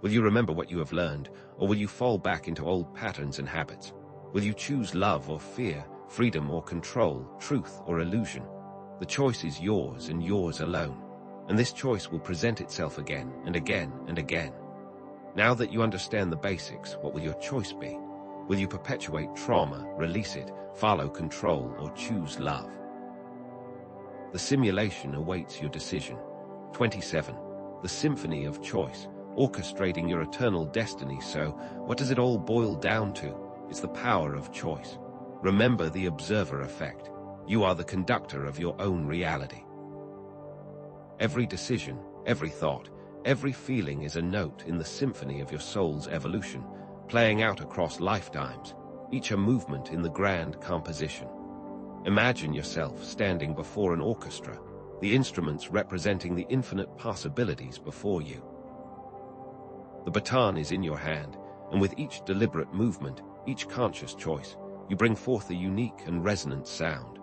Will you remember what you have learned, or will you fall back into old patterns and habits? Will you choose love or fear, freedom or control, truth or illusion? The choice is yours and yours alone, and this choice will present itself again and again and again. Now that you understand the basics, what will your choice be? Will you perpetuate trauma, release it, follow control, or choose love? The simulation awaits your decision. 27. The symphony of choice, orchestrating your eternal destiny. So, what does it all boil down to? It's the power of choice. Remember the observer effect. You are the conductor of your own reality. Every decision, every thought, every feeling is a note in the symphony of your soul's evolution, playing out across lifetimes, each a movement in the grand composition. Imagine yourself standing before an orchestra, the instruments representing the infinite possibilities before you. The baton is in your hand, and with each deliberate movement, each conscious choice, you bring forth a unique and resonant sound.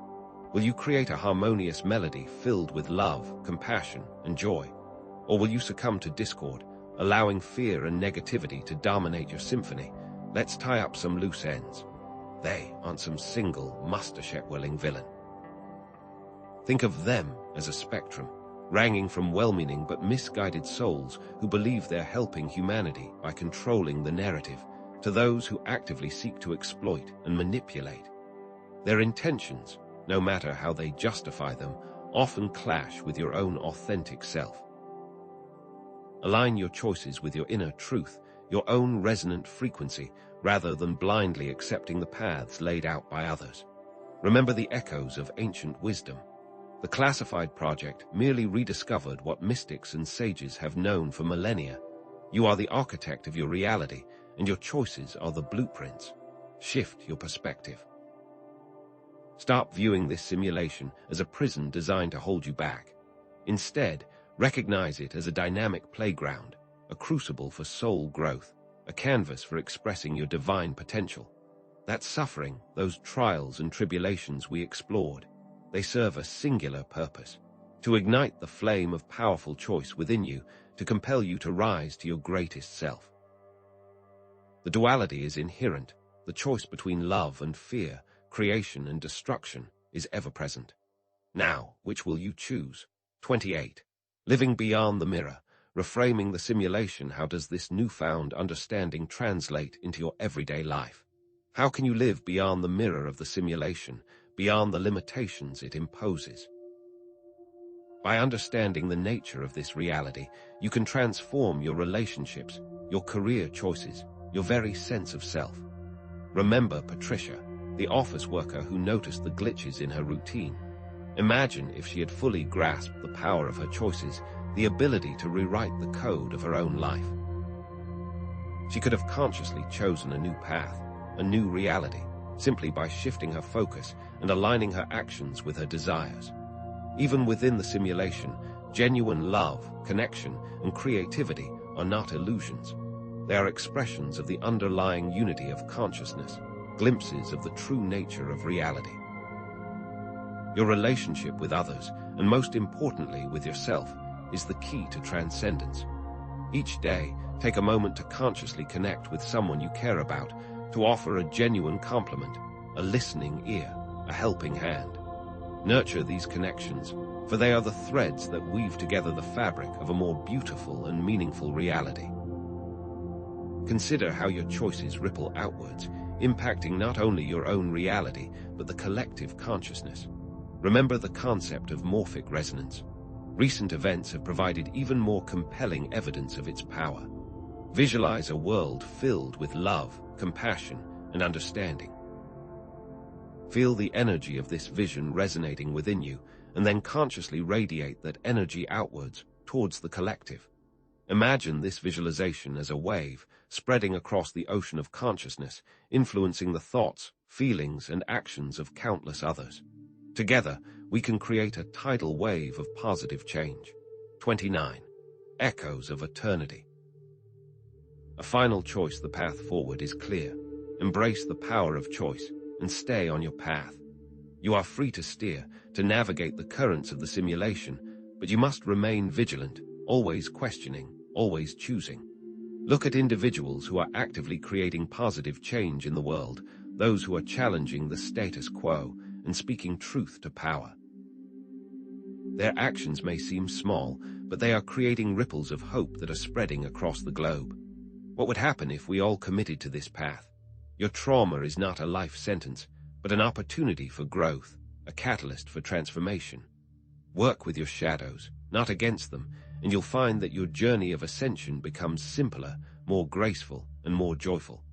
Will you create a harmonious melody filled with love, compassion, and joy? Or will you succumb to discord, allowing fear and negativity to dominate your symphony? Let's tie up some loose ends. They aren't some single, mustache-willing villain. Think of them as a spectrum, ranging from well-meaning but misguided souls who believe they're helping humanity by controlling the narrative, to those who actively seek to exploit and manipulate. Their intentions, no matter how they justify them, often clash with your own authentic self. Align your choices with your inner truth, your own resonant frequency, rather than blindly accepting the paths laid out by others. Remember the echoes of ancient wisdom. The Classified Project merely rediscovered what mystics and sages have known for millennia. You are the architect of your reality, and your choices are the blueprints. Shift your perspective. Stop viewing this simulation as a prison designed to hold you back. Instead, recognize it as a dynamic playground, a crucible for soul growth, a canvas for expressing your divine potential. That suffering, those trials and tribulations we explored, they serve a singular purpose: to ignite the flame of powerful choice within you, to compel you to rise to your greatest self. The duality is inherent. The choice between love and fear, creation and destruction, is ever present. Now, which will you choose? 28. Living beyond the mirror, reframing the simulation. How does this newfound understanding translate into your everyday life? How can you live beyond the mirror of the simulation, beyond the limitations it imposes? By understanding the nature of this reality, you can transform your relationships, your career choices, your very sense of self. Remember Patricia, the office worker who noticed the glitches in her routine. Imagine if she had fully grasped the power of her choices, the ability to rewrite the code of her own life. She could have consciously chosen a new path, a new reality, simply by shifting her focus and aligning her actions with her desires. Even within the simulation, genuine love, connection, and creativity are not illusions. They are expressions of the underlying unity of consciousness, glimpses of the true nature of reality. Your relationship with others, and most importantly with yourself, is the key to transcendence. Each day, take a moment to consciously connect with someone you care about, to offer a genuine compliment, a listening ear, a helping hand. Nurture these connections, for they are the threads that weave together the fabric of a more beautiful and meaningful reality. Consider how your choices ripple outwards, impacting not only your own reality, but the collective consciousness. Remember the concept of morphic resonance. Recent events have provided even more compelling evidence of its power. Visualize a world filled with love, compassion, and understanding. Feel the energy of this vision resonating within you, and then consciously radiate that energy outwards towards the collective. Imagine this visualization as a wave spreading across the ocean of consciousness, influencing the thoughts, feelings, and actions of countless others. Together, we can create a tidal wave of positive change. 29. Echoes of eternity. A final choice. The path forward is clear. Embrace the power of choice and stay on your path. You are free to steer, to navigate the currents of the simulation, but you must remain vigilant, always questioning, always choosing. Look at individuals who are actively creating positive change in the world, those who are challenging the status quo and speaking truth to power. Their actions may seem small, but they are creating ripples of hope that are spreading across the globe. What would happen if we all committed to this path? Your trauma is not a life sentence, but an opportunity for growth, a catalyst for transformation. Work with your shadows, not against them, and you'll find that your journey of ascension becomes simpler, more graceful, and more joyful.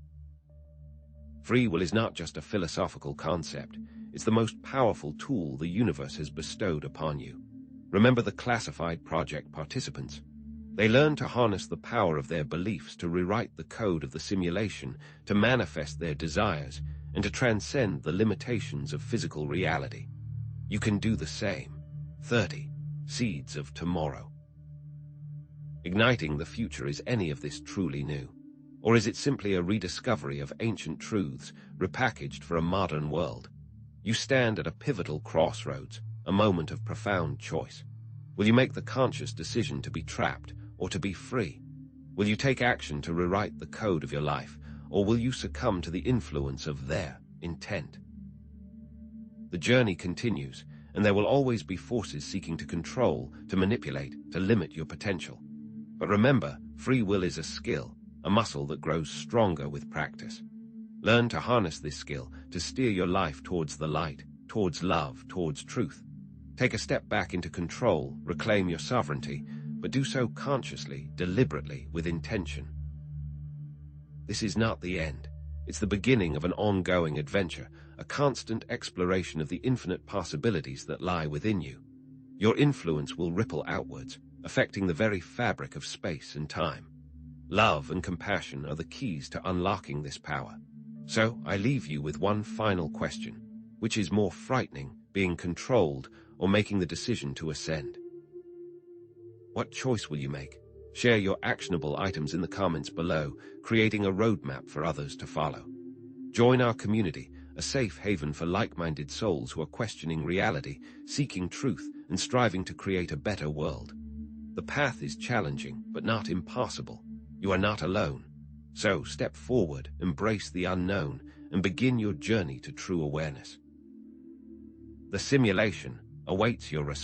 Free will is not just a philosophical concept, it's the most powerful tool the universe has bestowed upon you. Remember the classified project participants. They learn to harness the power of their beliefs to rewrite the code of the simulation, to manifest their desires, and to transcend the limitations of physical reality. You can do the same. 30. Seeds of Tomorrow. Igniting the future, is any of this truly new? Or is it simply a rediscovery of ancient truths repackaged for a modern world? You stand at a pivotal crossroads, a moment of profound choice. Will you make the conscious decision to be trapped or to be free? Will you take action to rewrite the code of your life, or will you succumb to the influence of their intent? The journey continues, and there will always be forces seeking to control, to manipulate, to limit your potential. But remember, free will is a skill, a muscle that grows stronger with practice. Learn to harness this skill, to steer your life towards the light, towards love, towards truth. Take a step back into control, reclaim your sovereignty, but do so consciously, deliberately, with intention. This is not the end. It's the beginning of an ongoing adventure, a constant exploration of the infinite possibilities that lie within you. Your influence will ripple outwards, affecting the very fabric of space and time. Love and compassion are the keys to unlocking this power. So, I leave you with one final question. Which is more frightening, being controlled or making the decision to ascend? What choice will you make? Share your actionable items in the comments below, creating a roadmap for others to follow. Join our community, a safe haven for like-minded souls who are questioning reality, seeking truth, and striving to create a better world. The path is challenging, but not impossible. You are not alone. So step forward, embrace the unknown, and begin your journey to true awareness. The simulation awaits your response.